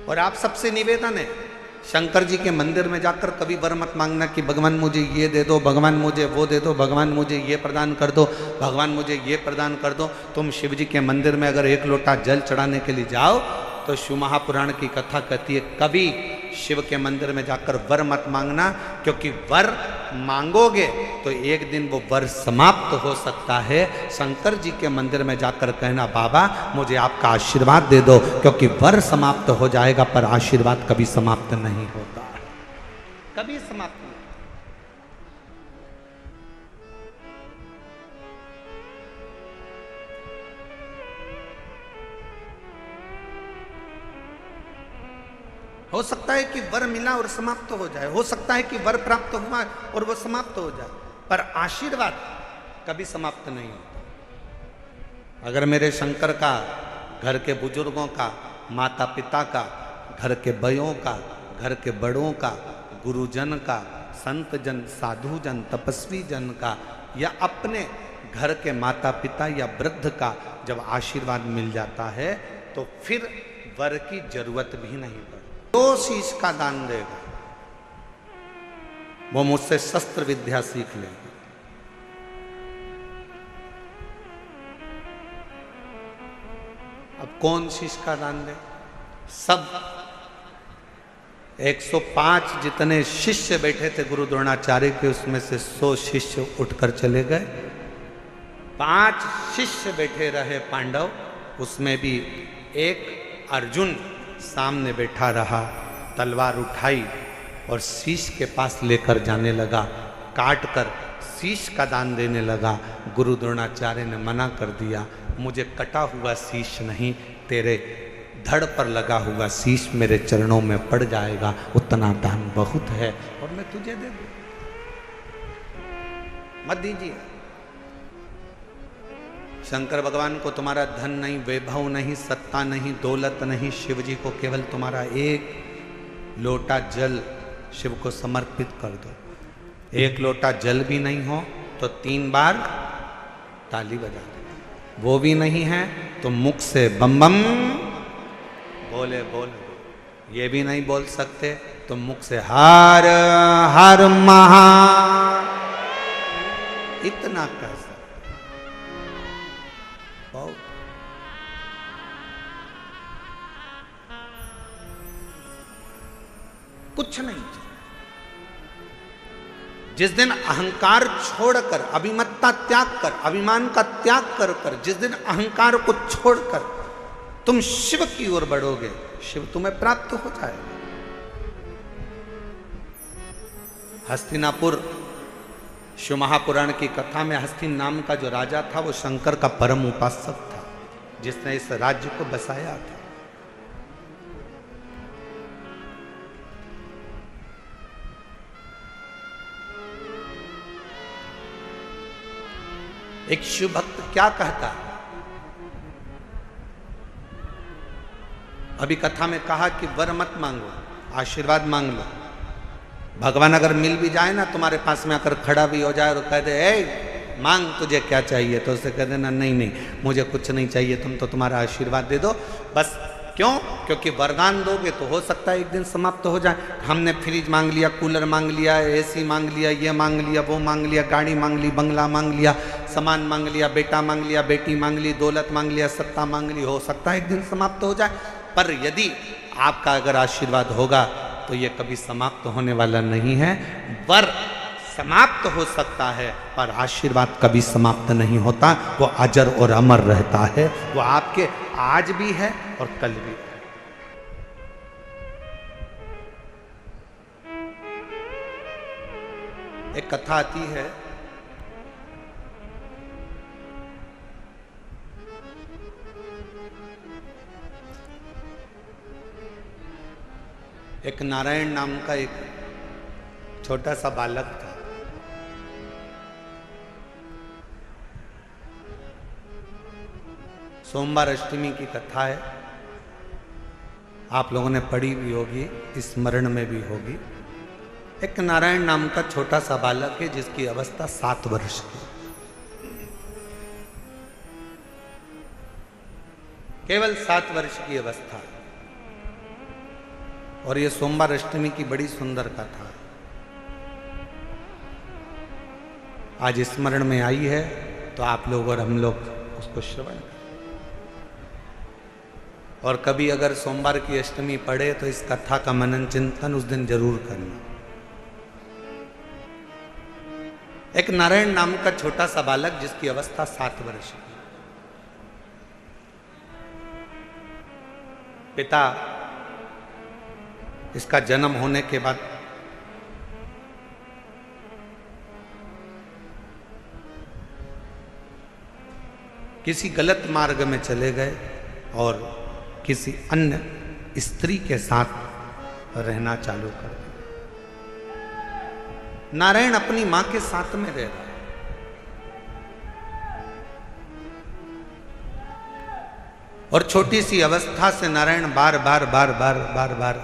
और आप सबसे निवेदन है, शंकर जी के मंदिर में जाकर कभी वर मत मांगना कि भगवान मुझे ये दे दो, भगवान मुझे वो दे दो, भगवान मुझे ये प्रदान कर दो, भगवान मुझे ये प्रदान कर दो। तुम शिव जी के मंदिर में अगर एक लोटा जल चढ़ाने के लिए जाओ तो शिव महापुराण की कथा कहती है कभी शिव के मंदिर में जाकर वर मत मांगना, क्योंकि वर मांगोगे तो एक दिन वो वर समाप्त हो सकता है। शंकर जी के मंदिर में जाकर कहना बाबा मुझे आपका आशीर्वाद दे दो, क्योंकि वर समाप्त हो जाएगा पर आशीर्वाद कभी समाप्त नहीं होता, कभी समाप्त नहीं। हो सकता है कि वर मिला और समाप्त हो जाए, हो सकता है कि वर प्राप्त हुआ और वह समाप्त हो जाए, पर आशीर्वाद कभी समाप्त नहीं होता। अगर मेरे शंकर का, घर के बुजुर्गों का, माता पिता का, घर के बयों का, घर के बड़ों का, गुरुजन का, संत जन, साधु जन, तपस्वी जन का, या अपने घर के माता पिता या वृद्ध का जब आशीर्वाद मिल जाता है तो फिर वर की जरूरत भी नहीं पड़ती। जो शीश का दान देगा वो मुझसे शस्त्र विद्या सीख लेगा। अब कौन शीश का दान दे? सब 105 जितने शिष्य बैठे थे गुरु द्रोणाचार्य के, उसमें से 100 शिष्य उठकर चले गए। 5 शिष्य बैठे रहे पांडव, उसमें भी एक अर्जुन सामने बैठा रहा, तलवार उठाई और शीश के पास लेकर जाने लगा, काट कर शीश का दान देने लगा। गुरु द्रोणाचार्य ने मना कर दिया, मुझे कटा हुआ शीश नहीं, तेरे धड़ पर लगा हुआ शीश मेरे चरणों में पड़ जाएगा, उतना दान बहुत है और मैं तुझे दे दूं, मत दीजिए। शंकर भगवान को तुम्हारा धन नहीं, वैभव नहीं, सत्ता नहीं, दौलत नहीं, शिव जी को केवल तुम्हारा एक लोटा जल शिव को समर्पित कर दो। एक लोटा जल भी नहीं हो तो 3 बार ताली बजा दो, वो भी नहीं है तो मुख से बम बम बोले बोले, ये भी नहीं बोल सकते तो मुख से हर हर महा, इतना कर सकते। बहुत कुछ नहीं। जिस दिन अहंकार छोड़कर, अभिमत्ता त्याग कर, अभिमान का त्याग कर कर जिस दिन अहंकार को छोड़कर तुम शिव की ओर बढ़ोगे, शिव तुम्हें प्राप्त हो जाएगा। हस्तिनापुर शिव महापुराण की कथा में हस्तिन नाम का जो राजा था वो शंकर का परम उपासक था, जिसने इस राज्य को बसाया था। एक शिव भक्त क्या कहता है, अभी कथा में कहा कि वर मत मांगो, आशीर्वाद मांग लो। भगवान अगर मिल भी जाए ना, तुम्हारे पास में आकर खड़ा भी हो जाए और कह दे ए मांग तुझे क्या चाहिए, तो उसे कह देना नहीं नहीं मुझे कुछ नहीं चाहिए, तुम तो तुम्हारा आशीर्वाद दे दो बस। क्यों? क्योंकि वरदान दोगे तो हो सकता है एक दिन समाप्त हो जाए। हमने फ्रिज मांग लिया, कूलर मांग लिया, एसी मांग लिया, ये मांग लिया, वो मांग लिया, गाड़ी मांग ली, बंगला मांग लिया, सामान मांग लिया, बेटा मांग लिया, बेटी मांग ली, दौलत मांग लिया, सत्ता मांग ली, हो सकता है एक दिन समाप्त हो जाए। पर यदि आपका अगर आशीर्वाद होगा तो ये कभी समाप्त होने वाला नहीं है। वर समाप्त हो सकता है पर आशीर्वाद कभी समाप्त नहीं होता, वो अजर और अमर रहता है, वो आपके आज भी है और कल भी है। एक कथा आती है, एक नारायण नाम का एक छोटा सा बालक था। सोमवार अष्टमी की कथा है, आप लोगों ने पढ़ी भी होगी, स्मरण में भी होगी। एक नारायण नाम का छोटा सा बालक है जिसकी अवस्था 7 वर्ष की, केवल 7 वर्ष की अवस्था। और ये सोमवार अष्टमी की बड़ी सुंदर कथा है, आज स्मरण में आई है तो आप लोग और हम लोग उसको श्रवण करें। और कभी अगर सोमवार की अष्टमी पढ़े तो इस कथा का मनन चिंतन उस दिन जरूर करना। एक नारायण नाम का छोटा सा बालक जिसकी अवस्था 7 वर्ष की, पिता इसका जन्म होने के बाद किसी गलत मार्ग में चले गए और किसी अन्य स्त्री के साथ रहना चालू कर दिया। नारायण अपनी मां के साथ में रह रहा है और छोटी सी अवस्था से नारायण बार बार बार बार बार बार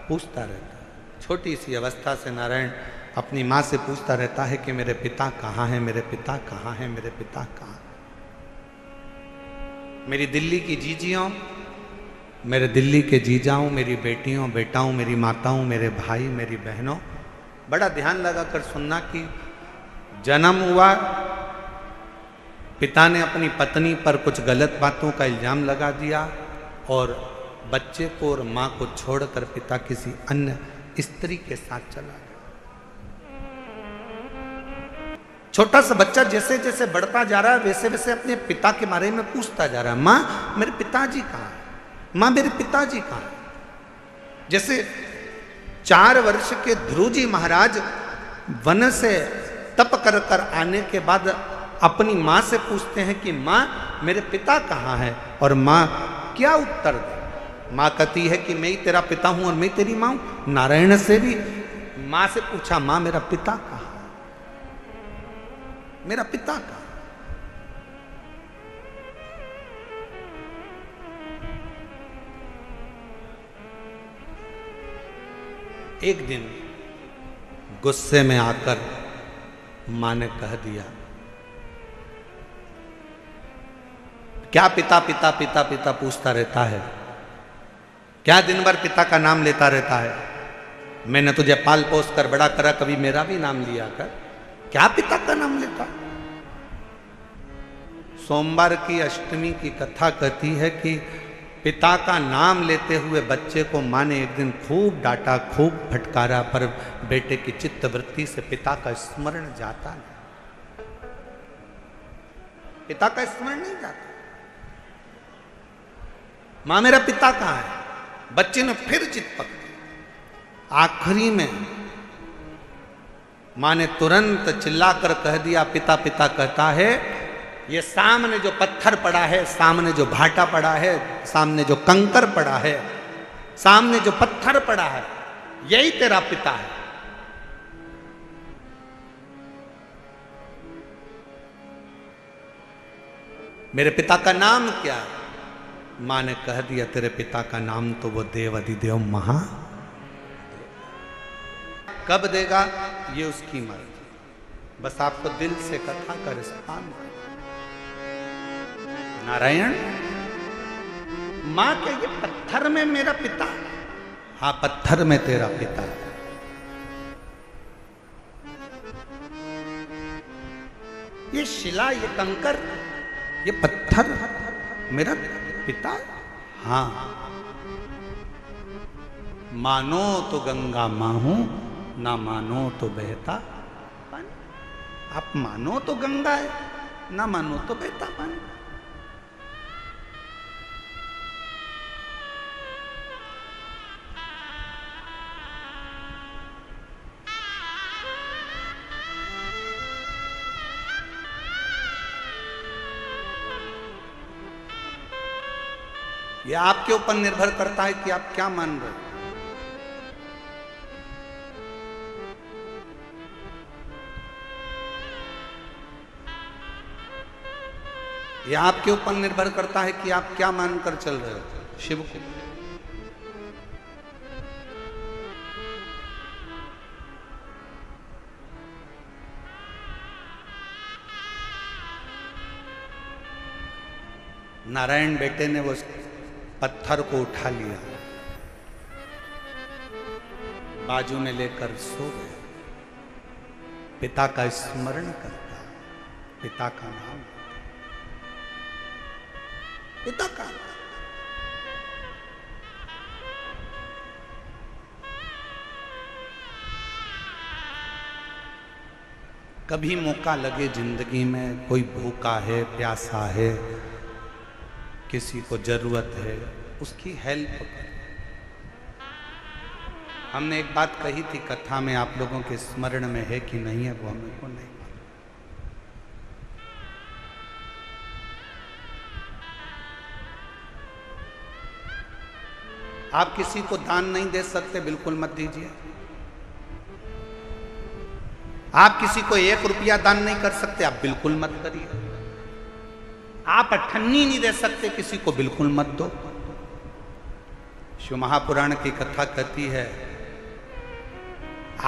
पूछता रहता है। छोटी सी अवस्था से नारायण अपनी मां से पूछता रहता है कि मेरे पिता कहाँ हैं, मेरे पिता कहाँ हैं, मेरे पिता कहाँ। मेरी दिल्ली की जीजियों, मेरे दिल्ली के जीजाओं, मेरी बेटियों बेटाओं, मेरी माताओं, मेरे भाई, मेरी बहनों, बड़ा ध्यान लगाकर सुनना कि जन्म हुआ, पिता ने अपनी पत्नी पर कुछ गलत बातों का इल्जाम लगा दिया और बच्चे को और मां को छोड़कर पिता किसी अन्य स्त्री के साथ चला गया। छोटा सा बच्चा जैसे जैसे बढ़ता जा रहा है वैसे वैसे अपने पिता के बारे में पूछता जा रहा है, मां मेरे पिताजी कहाँ है, मां मेरे पिताजी कहाँ है। जैसे 4 वर्ष के ध्रुव जी महाराज वन से तप कर कर आने के बाद अपनी माँ से पूछते हैं कि माँ मेरे पिता कहाँ है, और माँ क्या उत्तर दे। माँ कहती है कि मैं ही तेरा पिता हूं और मैं तेरी माँ हूं। नारायण से भी माँ से पूछा, माँ मेरा पिता कहाँ है, मेरा पिता कहाँ। एक दिन गुस्से में आकर मां ने कह दिया, क्या पिता पिता पिता पिता पूछता रहता है, क्या दिन भर पिता का नाम लेता रहता है, मैंने तुझे पाल पोस कर बड़ा करा, कभी मेरा भी नाम लिया कर, क्या पिता का नाम लेता। सोमवार की अष्टमी की कथा कहती है कि पिता का नाम लेते हुए बच्चे को मां ने एक दिन खूब डांटा, खूब फटकारा, पर बेटे की चित्त वृत्ति से पिता का स्मरण जाता नहीं, पिता का स्मरण नहीं जाता। मां मेरा पिता कहां है, बच्चे ने फिर चित्त पकड़ी। आखिरी में मां ने तुरंत चिल्लाकर कह दिया, पिता पिता कहता है, ये सामने जो पत्थर पड़ा है, सामने जो भाटा पड़ा है, सामने जो कंकर पड़ा है, सामने जो पत्थर पड़ा है, यही तेरा पिता है। मेरे पिता का नाम क्या है। मां ने कह दिया, तेरे पिता का नाम तो वो देव अधिदेव महा। कब देगा ये उसकी मर्जी, बस आपको दिल से कथा का रिस्पान कर। नारायण, मां कहे पत्थर में मेरा पिता, हाँ पत्थर में तेरा पिता। ये शिला, ये कंकर, ये पत्थर मेरा पिता, हाँ। मानो तो गंगा मां हूं, ना मानो तो बहता पानी। आप मानो तो गंगा है, ना मानो तो बहता पानी। यह आपके ऊपर निर्भर करता है कि आप क्या मान रहे हो। यह आपके ऊपर निर्भर करता है कि आप क्या मानकर चल रहे हो शिव को। नारायण बेटे ने वो पत्थर को उठा लिया, बाजू में लेकर सो गए। पिता का स्मरण करता, पिता का नाम, पिता का। कभी मौका लगे जिंदगी में, कोई भूखा है, प्यासा है, किसी को जरूरत है, उसकी हेल्प करें। हमने एक बात कही थी कथा में, आप लोगों के स्मरण में है कि नहीं है वो हमें को नहीं। आप किसी को दान नहीं दे सकते, बिल्कुल मत दीजिए। आप किसी को 1 रुपया दान नहीं कर सकते, आप बिल्कुल मत करिए। आप अठन्नी नहीं दे सकते, किसी को बिल्कुल मत दो। शिव महापुराण की कथा कहती है,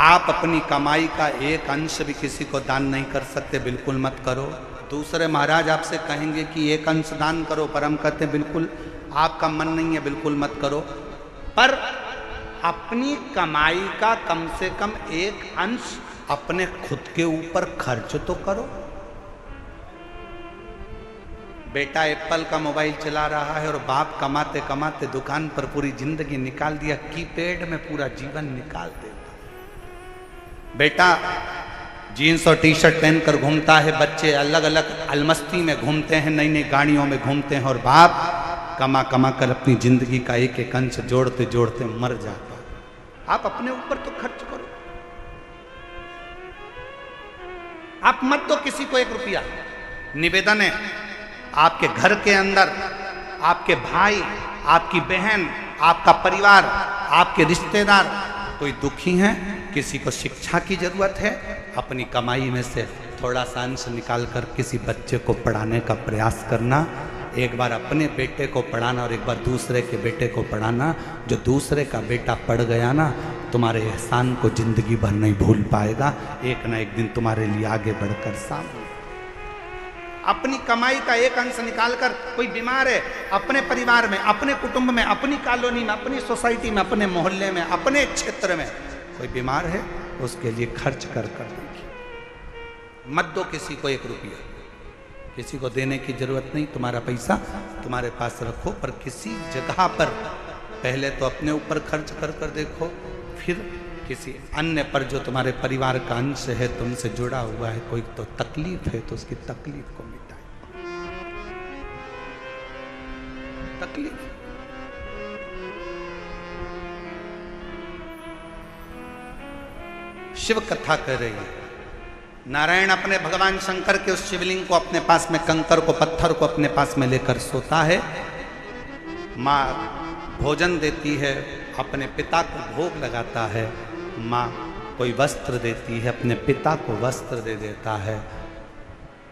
आप अपनी कमाई का 1 अंश भी किसी को दान नहीं कर सकते, बिल्कुल मत करो। दूसरे महाराज आपसे कहेंगे कि 1 अंश दान करो, पर हम कहते हैं बिल्कुल आपका मन नहीं है, बिल्कुल मत करो। पर अपनी कमाई का कम से कम 1 अंश अपने खुद के ऊपर खर्च तो करो। बेटा एप्पल का मोबाइल चला रहा है और बाप कमाते कमाते दुकान पर पूरी जिंदगी निकाल दिया, कीपैड में पूरा जीवन निकाल देता। बेटा जीन्स और टी शर्ट पहनकर घूमता है, बच्चे अलग अलग अलमस्ती में घूमते हैं, नई नई गाड़ियों में घूमते हैं, और बाप कमा कमा कर अपनी जिंदगी का 1 अंश जोड़ते जोड़ते मर जाता। आप अपने ऊपर तो खर्च करो। आप मत दो किसी को 1 रुपया। निवेदन है, आपके घर के अंदर आपके भाई, आपकी बहन, आपका परिवार, आपके रिश्तेदार कोई दुखी हैं, किसी को शिक्षा की जरूरत है, अपनी कमाई में से थोड़ा सा अंश निकाल कर किसी बच्चे को पढ़ाने का प्रयास करना। एक बार अपने बेटे को पढ़ाना और एक बार दूसरे के बेटे को पढ़ाना। जो दूसरे का बेटा पढ़ गया ना, तुम्हारे एहसान को जिंदगी भर नहीं भूल पाएगा। एक ना एक दिन तुम्हारे लिए आगे बढ़कर सामने। अपनी कमाई का एक अंश निकालकर, कोई बीमार है, अपने परिवार में, अपने कुटुंब में, अपनी कॉलोनी में, अपनी सोसाइटी में, अपने मोहल्ले में, अपने क्षेत्र में कोई बीमार है, उसके लिए खर्च कर देखिए। मत दो किसी को 1 रुपया। किसी को देने की जरूरत नहीं, तुम्हारा पैसा तुम्हारे पास रखो, पर किसी जगह पर पहले तो अपने ऊपर खर्च कर कर देखो, फिर किसी अन्य पर जो तुम्हारे परिवार का अंश है, तुमसे जुड़ा हुआ है, कोई तो तकलीफ है तो उसकी तकलीफ को मिटाए। तकलीफ शिव कथा कर रही है। नारायण अपने भगवान शंकर के उस शिवलिंग को अपने पास में, कंकर को, पत्थर को अपने पास में लेकर सोता है। माँ भोजन देती है, अपने पिता को भोग लगाता है। माँ कोई वस्त्र देती है, अपने पिता को वस्त्र दे देता है।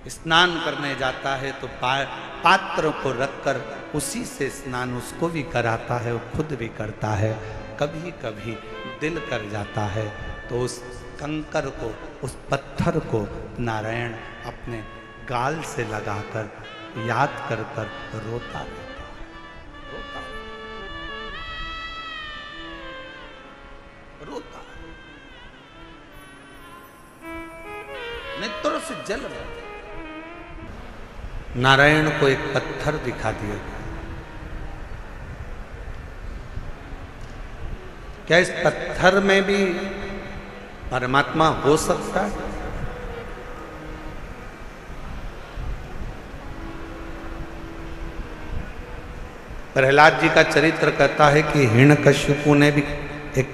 स्नान करने जाता है तो पात्र को रखकर उसी से स्नान उसको भी कराता है, वो खुद भी करता है। कभी कभी दिल कर जाता है तो उस कंकर को, उस पत्थर को नारायण अपने गाल से लगाकर याद कर कर रोता रहता है। रोता नेत्रों से जल रहा। नारायण को एक पत्थर दिखा दिया गया। क्या इस पत्थर में भी परमात्मा हो सकता है? प्रहलाद जी का चरित्र कहता है कि हिरण्यकश्यपु ने भी एक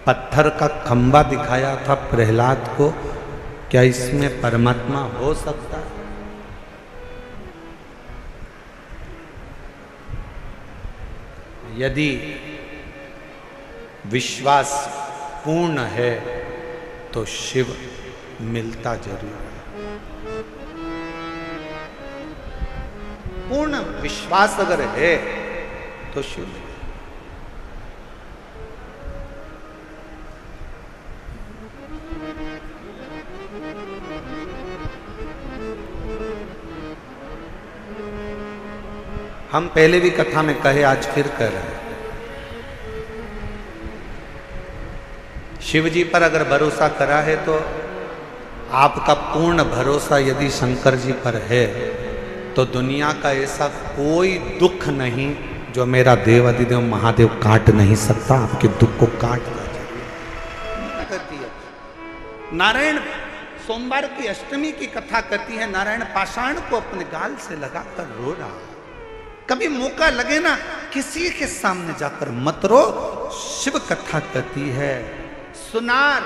पत्थर का खंबा दिखाया था प्रहलाद को। क्या इसमें परमात्मा हो सकता है? यदि विश्वास पूर्ण है तो शिव मिलता जरूर है। पूर्ण विश्वास अगर है तो शिव। हम पहले भी कथा में कहे, आज फिर कह रहे हैं, शिव जी पर अगर भरोसा करा है तो आपका पूर्ण भरोसा यदि शंकर जी पर है तो दुनिया का ऐसा कोई दुख नहीं जो मेरा देव अधिदेव महादेव काट नहीं सकता। आपके दुख को काट करती है। नारायण सोमवार की अष्टमी की कथा करती है, नारायण पाषाण को अपने गाल से लगाकर रो रहा। कभी मौका लगे ना, किसी के सामने जाकर मत रो। शिव कथा कहती है, सुनार,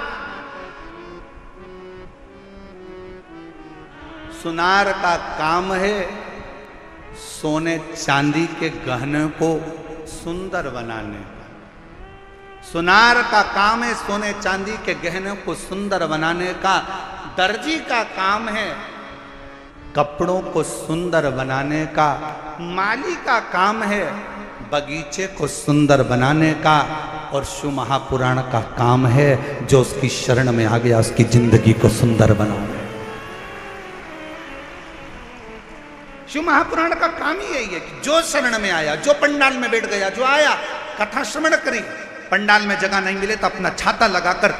सुनार का काम है सोने चांदी के गहने को सुंदर बनाने का। सुनार का काम है सोने चांदी के गहने को सुंदर बनाने का। दर्जी का काम है कपड़ों को सुंदर बनाने का। माली का काम है बगीचे को सुंदर बनाने का। और शिव महापुराण का काम है जो उसकी शरण में आ गया उसकी जिंदगी को सुंदर बनाना। शिव महापुराण का काम ही यही है कि जो शरण में आया, जो पंडाल में बैठ गया, जो आया, कथा श्रवण करी, पंडाल में जगह नहीं मिले तो अपना छाता लगाकर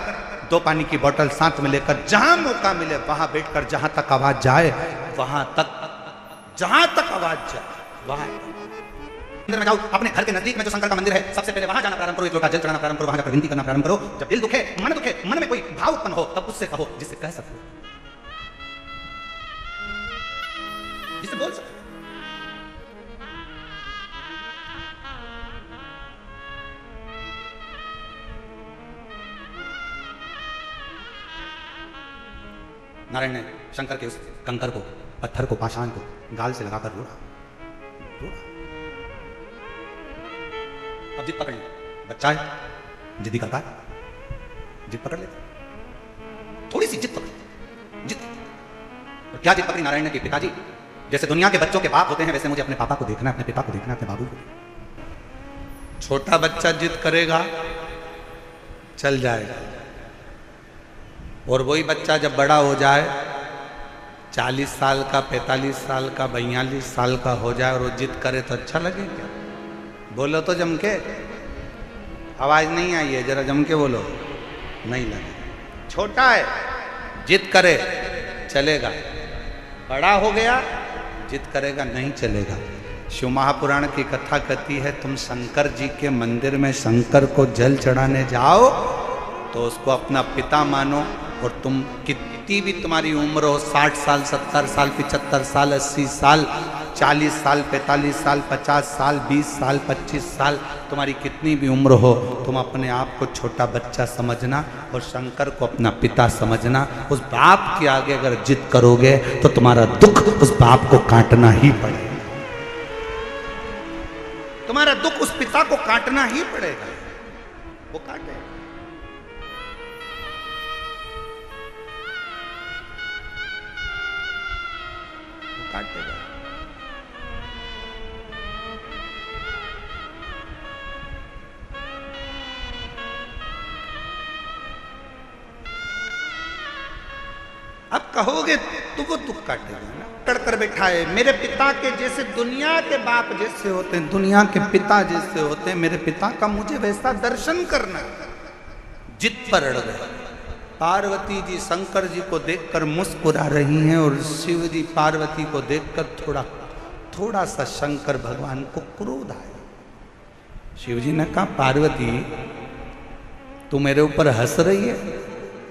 2 पानी की बोतल साथ में लेकर जहां मौका मिले वहां बैठकर जहां तक आवाज जाए वहां तक, जहां तक आवाज जाए वहां मंदिर में जाओ। अपने घर के नजदीक में जो शंकर का मंदिर है, सबसे पहले वहां जाना प्रारंभ करो, एक लोटा जल चढ़ाना प्रारंभ करो, वहां जाकर विनती करना प्रारंभ करो। जब दिल दुखे, मन में कोई भाव उत्पन्न हो, तब उससे कहो जिससे कह सको, जिससे बोल सको। नारायण ने शंकर के उस कंकर को, पत्थर को, पाषाण को गाल से लगाकर रोड़ा। अब जिद पकड़ ले, बच्चा है, जिद्दी करता है, जिद पकड़ ले, थोड़ी सी जिद पकड़, जिद। और क्या जिद पकड़ी नारायण ने कि पिताजी, जैसे दुनिया के बच्चों के बाप होते हैं वैसे मुझे अपने पापा को देखना है, अपने पिता को देखना है, अपने बाबू को। छोटा बच्चा जिद करेगा, चल जाएगा, और वही बच्चा जब बड़ा हो जाए, 40 साल का, 45 साल का, 42 साल का हो जाए और वो जिद करे तो अच्छा लगे क्या? बोलो तो जम के, आवाज नहीं आई है, जरा जम के बोलो, नहीं लगे। छोटा है, जिद करे चलेगा, बड़ा हो गया जिद करेगा नहीं चलेगा। शिव महापुराण की कथा कहती है, तुम शंकर जी के मंदिर में शंकर को जल चढ़ाने जाओ तो उसको अपना पिता मानो, और तुम कितनी भी तुम्हारी उम्र हो, 60 साल, 70 साल, 75 साल, 80 साल, 40 साल, 45 साल, 50 साल, 20 साल, 25 साल, तुम्हारी कितनी भी उम्र हो, तुम अपने आप को छोटा बच्चा समझना और शंकर को अपना पिता समझना। उस बाप के आगे अगर जिद करोगे तो तुम्हारा दुख उस बाप को काटना ही पड़ेगा, तुम्हारा दुख उस पिता को काटना ही पड़ेगा, वो काटे। काटेगा। अब कहोगे तो वो दुख काटेगा ना। कर बैठा है, मेरे पिता के जैसे दुनिया के बाप जैसे होते हैं, दुनिया के पिता जैसे होते हैं, मेरे पिता का मुझे वैसा दर्शन करना। जिद पर अड़ गए। पार्वती जी शंकर जी को देखकर मुस्कुरा रही हैं और शिव जी पार्वती को देखकर थोड़ा सा शंकर भगवान को क्रोध आया। शिव जी ने कहा, पार्वती तू मेरे ऊपर हंस रही है?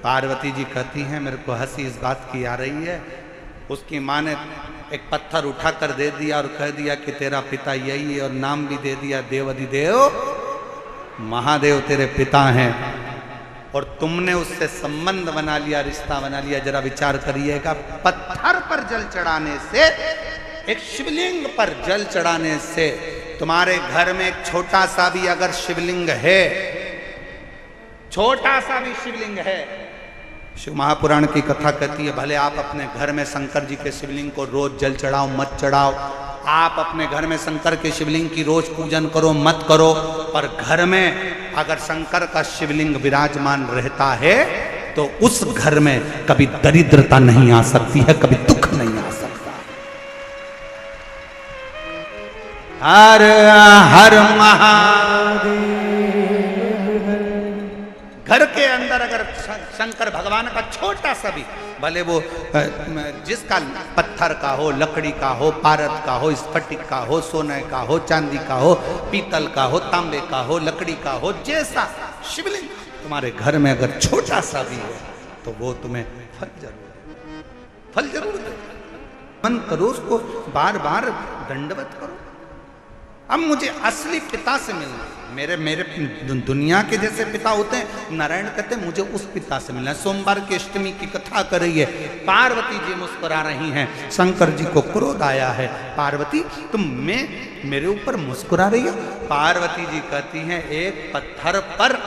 पार्वती जी कहती हैं, मेरे को हंसी इस बात की आ रही है, उसकी माँ ने एक पत्थर उठाकर दे दिया और कह दिया कि तेरा पिता यही है, और नाम भी दे दिया देवाधिदेव महादेव तेरे पिता हैं, और तुमने उससे संबंध बना लिया, रिश्ता बना लिया। जरा विचार करिएगा, पत्थर पर जल चढ़ाने से, एक शिवलिंग पर जल चढ़ाने से, तुम्हारे घर में एक छोटा सा भी अगर शिवलिंग है, छोटा सा भी शिवलिंग है, शिव महापुराण की कथा कहती है, भले आप अपने घर में शंकर जी के शिवलिंग को रोज जल चढ़ाओ मत चढ़ाओ, आप अपने घर में शंकर के शिवलिंग की रोज पूजन करो मत करो, पर घर में अगर शंकर का शिवलिंग विराजमान रहता है तो उस घर में कभी दरिद्रता नहीं आ सकती है, कभी दुख नहीं आ सकता। हर हर महादेव। घर के अंदर अगर शंकर भगवान का छोटा सा भी, भले वो जिसका पत्थर का हो, लकड़ी का हो, पारद का हो, स्फटिक का हो, सोने का हो, चांदी का हो, पीतल का हो, तांबे का हो, लकड़ी का हो, जैसा शिवलिंग तुम्हारे घर में अगर छोटा सा भी है तो वो तुम्हें फल जरूर दे। मन करो उसको, बार बार दंडवत करो। अब मुझे असली पिता से मिलना, मेरे दुनिया के जैसे पिता होते हैं, नारायण कहते हैं मुझे उस पिता से मिलना है। सोमवार की अष्टमी की कथा कर रही है, पार्वती जी मुस्कुरा रही हैं, शंकर जी को क्रोध आया है, पार्वती तुम मेरे ऊपर मुस्कुरा रही हो? पार्वती जी कहती हैं, एक पत्थर पर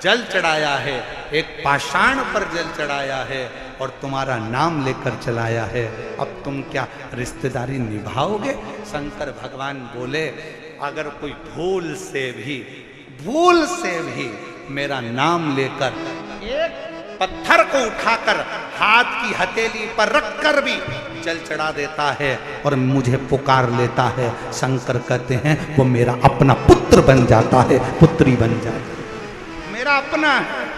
जल चढ़ाया है, एक पाषाण पर जल चढ़ाया है और तुम्हारा नाम लेकर चलाया है, अब तुम क्या रिश्तेदारी निभाओगे? शंकर भगवान बोले, अगर कोई भूल से भी मेरा नाम लेकर एक पत्थर को उठाकर हाथ की हथेली पर रखकर भी जल चढ़ा देता है और मुझे पुकार लेता है, शंकर कहते हैं वो मेरा अपना पुत्र बन जाता है, पुत्री बन जाता है, मेरा अपना है।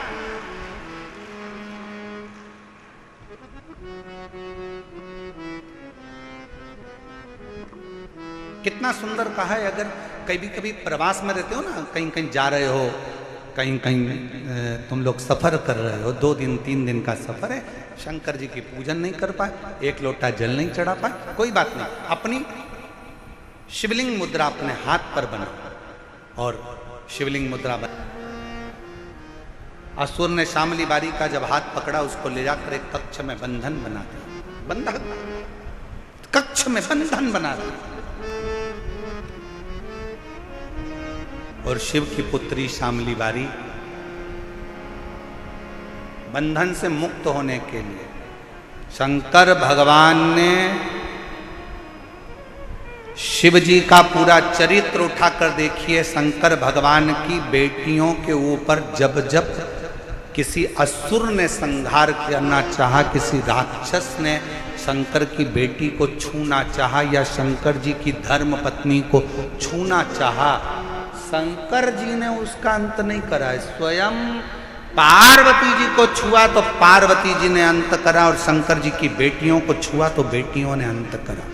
कितना सुंदर कहा है। अगर कभी प्रवास में रहते हो ना, कहीं कहीं जा रहे हो, कहीं कहीं तुम लोग सफ़र कर रहे हो, 2 दिन 3 दिन का सफ़र है, शंकर जी की पूजन नहीं कर पाए, एक लोटा जल नहीं चढ़ा पाए, कोई बात नहीं, अपनी शिवलिंग मुद्रा अपने हाथ पर बनाओ और शिवलिंग मुद्रा बना, असुर ने शामली बारी का जब हाथ पकड़ा, उसको ले जाकर एक कक्ष में बंधन बना दिया। बंधन, कक्ष में बंधन बना दिया। और शिव की पुत्री शामली बारी बंधन से मुक्त होने के लिए शंकर भगवान ने शिव जी का पूरा चरित्र उठाकर देखिए। शंकर भगवान की बेटियों के ऊपर जब जब किसी असुर ने संहार करना चाहा, किसी राक्षस ने शंकर की बेटी को छूना चाहा या शंकर जी की धर्म पत्नी को छूना चाहा, शंकर जी ने उसका अंत नहीं करा है। स्वयं पार्वती जी को छुआ तो पार्वती जी ने अंत करा, और शंकर जी की बेटियों को छुआ तो बेटियों ने अंत करा।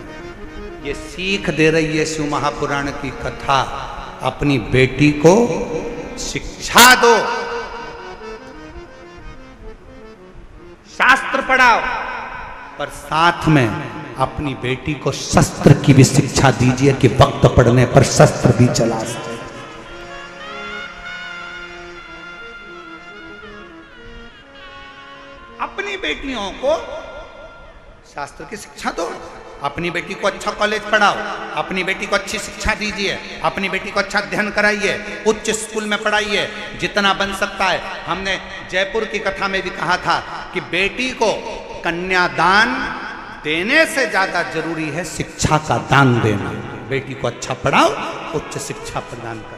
ये सीख दे रही है शिव महापुराण की कथा। अपनी बेटी को शिक्षा दो, शास्त्र पढ़ाओ, पर साथ में अपनी बेटी को शस्त्र की भी शिक्षा दीजिए कि वक्त पड़ने पर शस्त्र भी चला सके। अपनी बेटियों को शास्त्र की शिक्षा दो, अपनी बेटी को अच्छा कॉलेज पढ़ाओ, अपनी बेटी को अच्छी शिक्षा दीजिए, अपनी बेटी को अच्छा अध्ययन कराइए, उच्च स्कूल में पढ़ाइए जितना बन सकता है। हमने जयपुर की कथा में भी कहा था कि बेटी को कन्यादान देने से ज्यादा जरूरी है शिक्षा का दान देना। बेटी को अच्छा पढ़ाओ, उच्च शिक्षा प्रदान करो।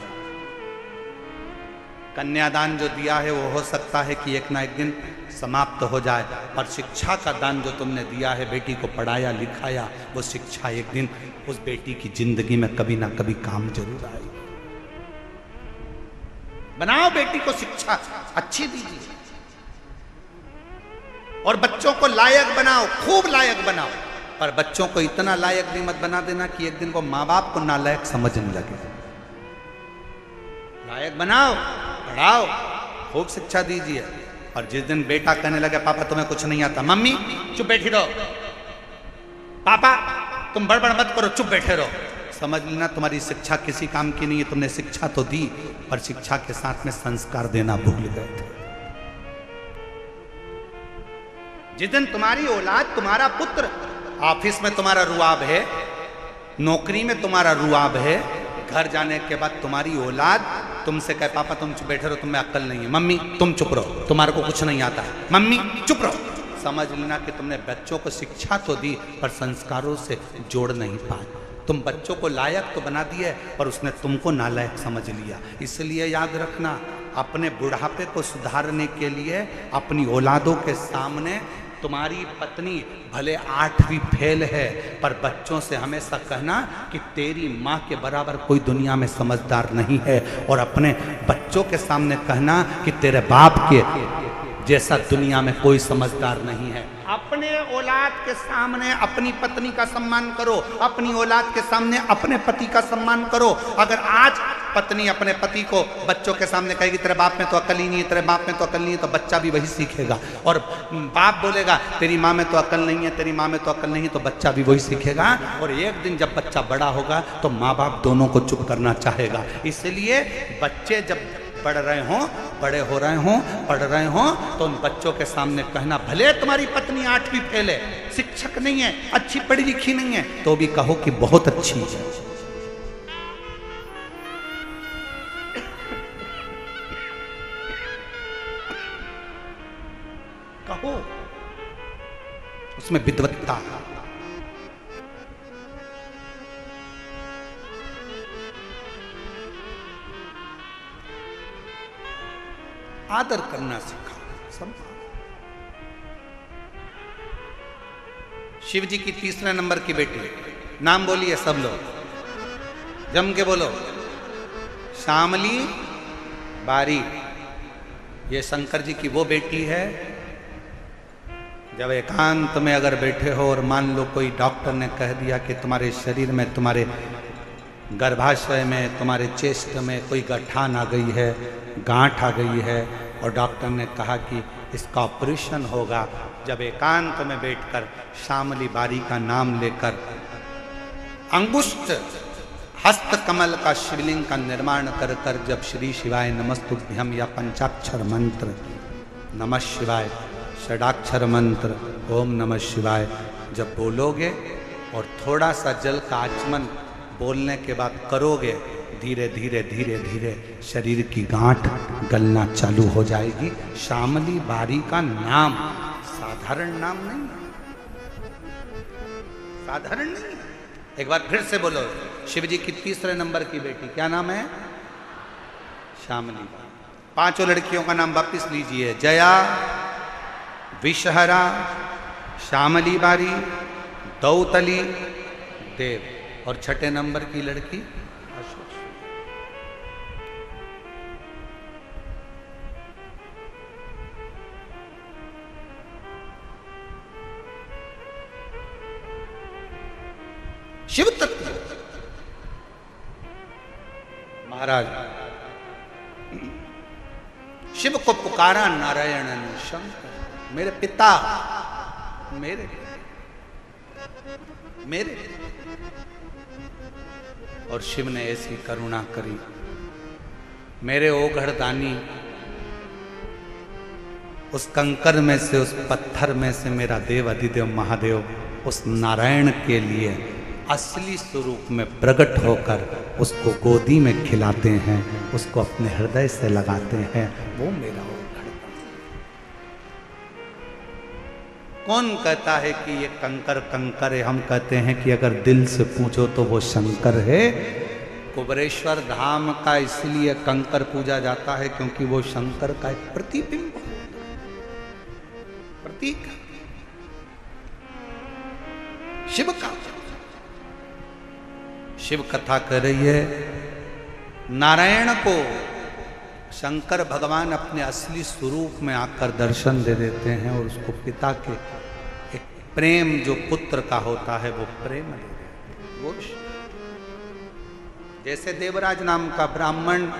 कन्यादान जो दिया है वो हो सकता है कि एक ना एक दिन समाप्त हो जाए, पर शिक्षा का दान जो तुमने दिया है, बेटी को पढ़ाया लिखाया, वो शिक्षा एक दिन उस बेटी की जिंदगी में कभी ना कभी काम जरूर आएगी। बनाओ बेटी को शिक्षा अच्छी दीजिए, और बच्चों को लायक बनाओ, खूब लायक बनाओ, पर बच्चों को इतना लायक भी मत बना देना कि एक दिन को माँ बाप को नालायक समझने लगे। लायक बनाओ, पढ़ाओ, खूब शिक्षा दीजिए। और जिस दिन बेटा कहने लगे पापा तुम्हें कुछ नहीं आता, मम्मी चुप बैठी रहो, पापा तुम बड़बड़ मत करो, चुप बैठे रहो, समझ लेना तुम्हारी शिक्षा किसी काम की नहीं है। तुमने शिक्षा तो दी, पर शिक्षा के साथ में संस्कार देना भूल गए थे। जिस दिन तुम्हारी औलाद, तुम्हारा पुत्र ऑफिस में तुम्हारा रुआब है, नौकरी में तुम्हारा रुआब है, घर जाने के बाद तुम्हारी औलाद तुमसे कहे पापा तुम चुप बैठे रहो, तुम्हें अक्ल नहीं है, मम्मी तुम चुप रहो, तुम्हारे को कुछ नहीं आता है, मम्मी चुप रहो, समझ लेना कि तुमने बच्चों को शिक्षा तो दी पर संस्कारों से जोड़ नहीं पाए। तुम बच्चों को लायक तो बना दिए, पर उसने तुमको नालायक समझ लिया। इसलिए याद रखना, अपने बुढ़ापे को सुधारने के लिए अपनी औलादों के सामने तुम्हारी पत्नी भले 8वीं फेल है, पर बच्चों से हमेशा कहना कि तेरी माँ के बराबर कोई दुनिया में समझदार नहीं है, और अपने बच्चों के सामने कहना कि तेरे बाप के जैसा दुनिया में कोई समझदार नहीं है। अपने औलाद के सामने अपनी पत्नी का सम्मान करो, अपनी औलाद के सामने अपने पति का सम्मान करो। अगर आज पत्नी अपने पति को बच्चों के सामने कहेगी तेरे बाप में तो अकल ही नहीं है, तेरे बाप में तो अकल नहीं है, तो बच्चा भी वही सीखेगा। और बाप बोलेगा तेरी माँ में तो अकल नहीं है, तेरी माँ में तो अकल नहीं है, तो बच्चा भी वही सीखेगा। और एक दिन जब बच्चा बड़ा होगा तो माँ बाप दोनों को चुप करना चाहेगा। इसलिए बच्चे जब पढ़ रहे हों, बड़े हो रहे हों, पढ़ रहे हों, तो उन बच्चों के सामने कहना भले तुम्हारी पत्नी 8वीं फेल है, शिक्षक नहीं है, अच्छी पढ़ी लिखी नहीं है, तो भी कहो कि बहुत अच्छी है। कहो, उसमें विद्वत्ता है। आदर करना सिखाओ सब। शिव जी की 3रे नंबर की बेटी, नाम बोलिए सब लोग, जम के बोलो, शामली बारी। ये शंकर जी की वो बेटी है, जब एकांत में अगर बैठे हो और मान लो कोई डॉक्टर ने कह दिया कि तुम्हारे शरीर में, तुम्हारे गर्भाशय में, तुम्हारे चेस्ट में कोई गठान आ गई है, गांठ आ गई है, और डॉक्टर ने कहा कि इसका ऑपरेशन होगा, जब एकांत में बैठकर शामली बारी का नाम लेकर अंगुष्ठ हस्त कमल का शिवलिंग का निर्माण कर कर जब श्री शिवाय नमस्तुभ्यम या पंचाक्षर मंत्र नमः शिवाय, षडाक्षर मंत्र ओम नमः शिवाय जब बोलोगे और थोड़ा सा जल का आचमन बोलने के बाद करोगे, धीरे धीरे धीरे धीरे शरीर की गांठ गलना चालू हो जाएगी। शामली बारी का नाम साधारण नाम नहीं, साधारण नहीं। एक बार फिर से बोलो, शिव जी की तीसरे नंबर की बेटी क्या नाम है? शामली। पांचों लड़कियों का नाम वापिस लीजिए, जया, विषहरा, श्यामली बारी, दौतली, देव, और छठे नंबर की लड़की अशोक। शिव तत्व महाराज शिव को पुकारा नारायण ने, शंकर मेरे पिता, मेरे और शिव ने ऐसी करुणा करी, मेरे ओघड़दानी उस कंकर में से, उस पत्थर में से मेरा देव अधिदेव महादेव उस नारायण के लिए असली स्वरूप में प्रकट होकर उसको गोदी में खिलाते हैं, उसको अपने हृदय से लगाते हैं। वो मेरा ओघड़दानी। कौन कहता है कि ये कंकर कंकर है? हम कहते हैं कि अगर दिल से पूछो तो वो शंकर है। कुबरेश्वर धाम का इसलिए कंकर पूजा जाता है क्योंकि वो शंकर का एक प्रतिबिंब, प्रतीक शिव का। शिव कथा कह रही है, नारायण को शंकर भगवान अपने असली स्वरूप में आकर दर्शन दे देते हैं और उसको पिता के एक प्रेम जो पुत्र का होता है वो प्रेम दे देते हैं। वो जैसे देवराज नाम का ब्राह्मण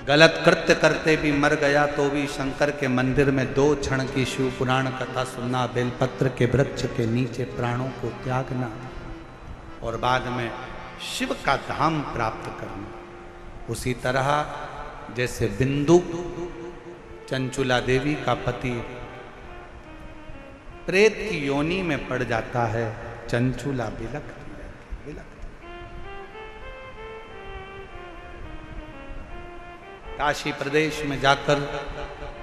गलत कृत्य करते भी मर गया तो भी शंकर के मंदिर में 2 क्षण की शिव पुराण कथा सुनना, बेलपत्र के वृक्ष के नीचे प्राणों को त्यागना और बाद में शिव का धाम प्राप्त करना। उसी तरह जैसे बिंदु चंचुला देवी का पति प्रेत की योनि में पड़ जाता है, चंचुला बिलखती। काशी प्रदेश में जाकर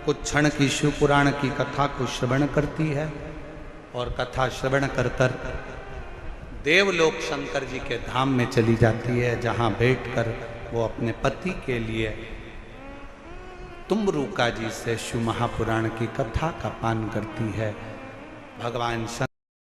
कुछ क्षण की शिव पुराण की कथा को श्रवण करती है और कथा श्रवण कर कर देवलोक शंकर जी के धाम में चली जाती है, जहां बैठकर वो अपने पति के लिए तुम्बरुका जी से शिव महापुराण की कथा का पान करती है। भगवान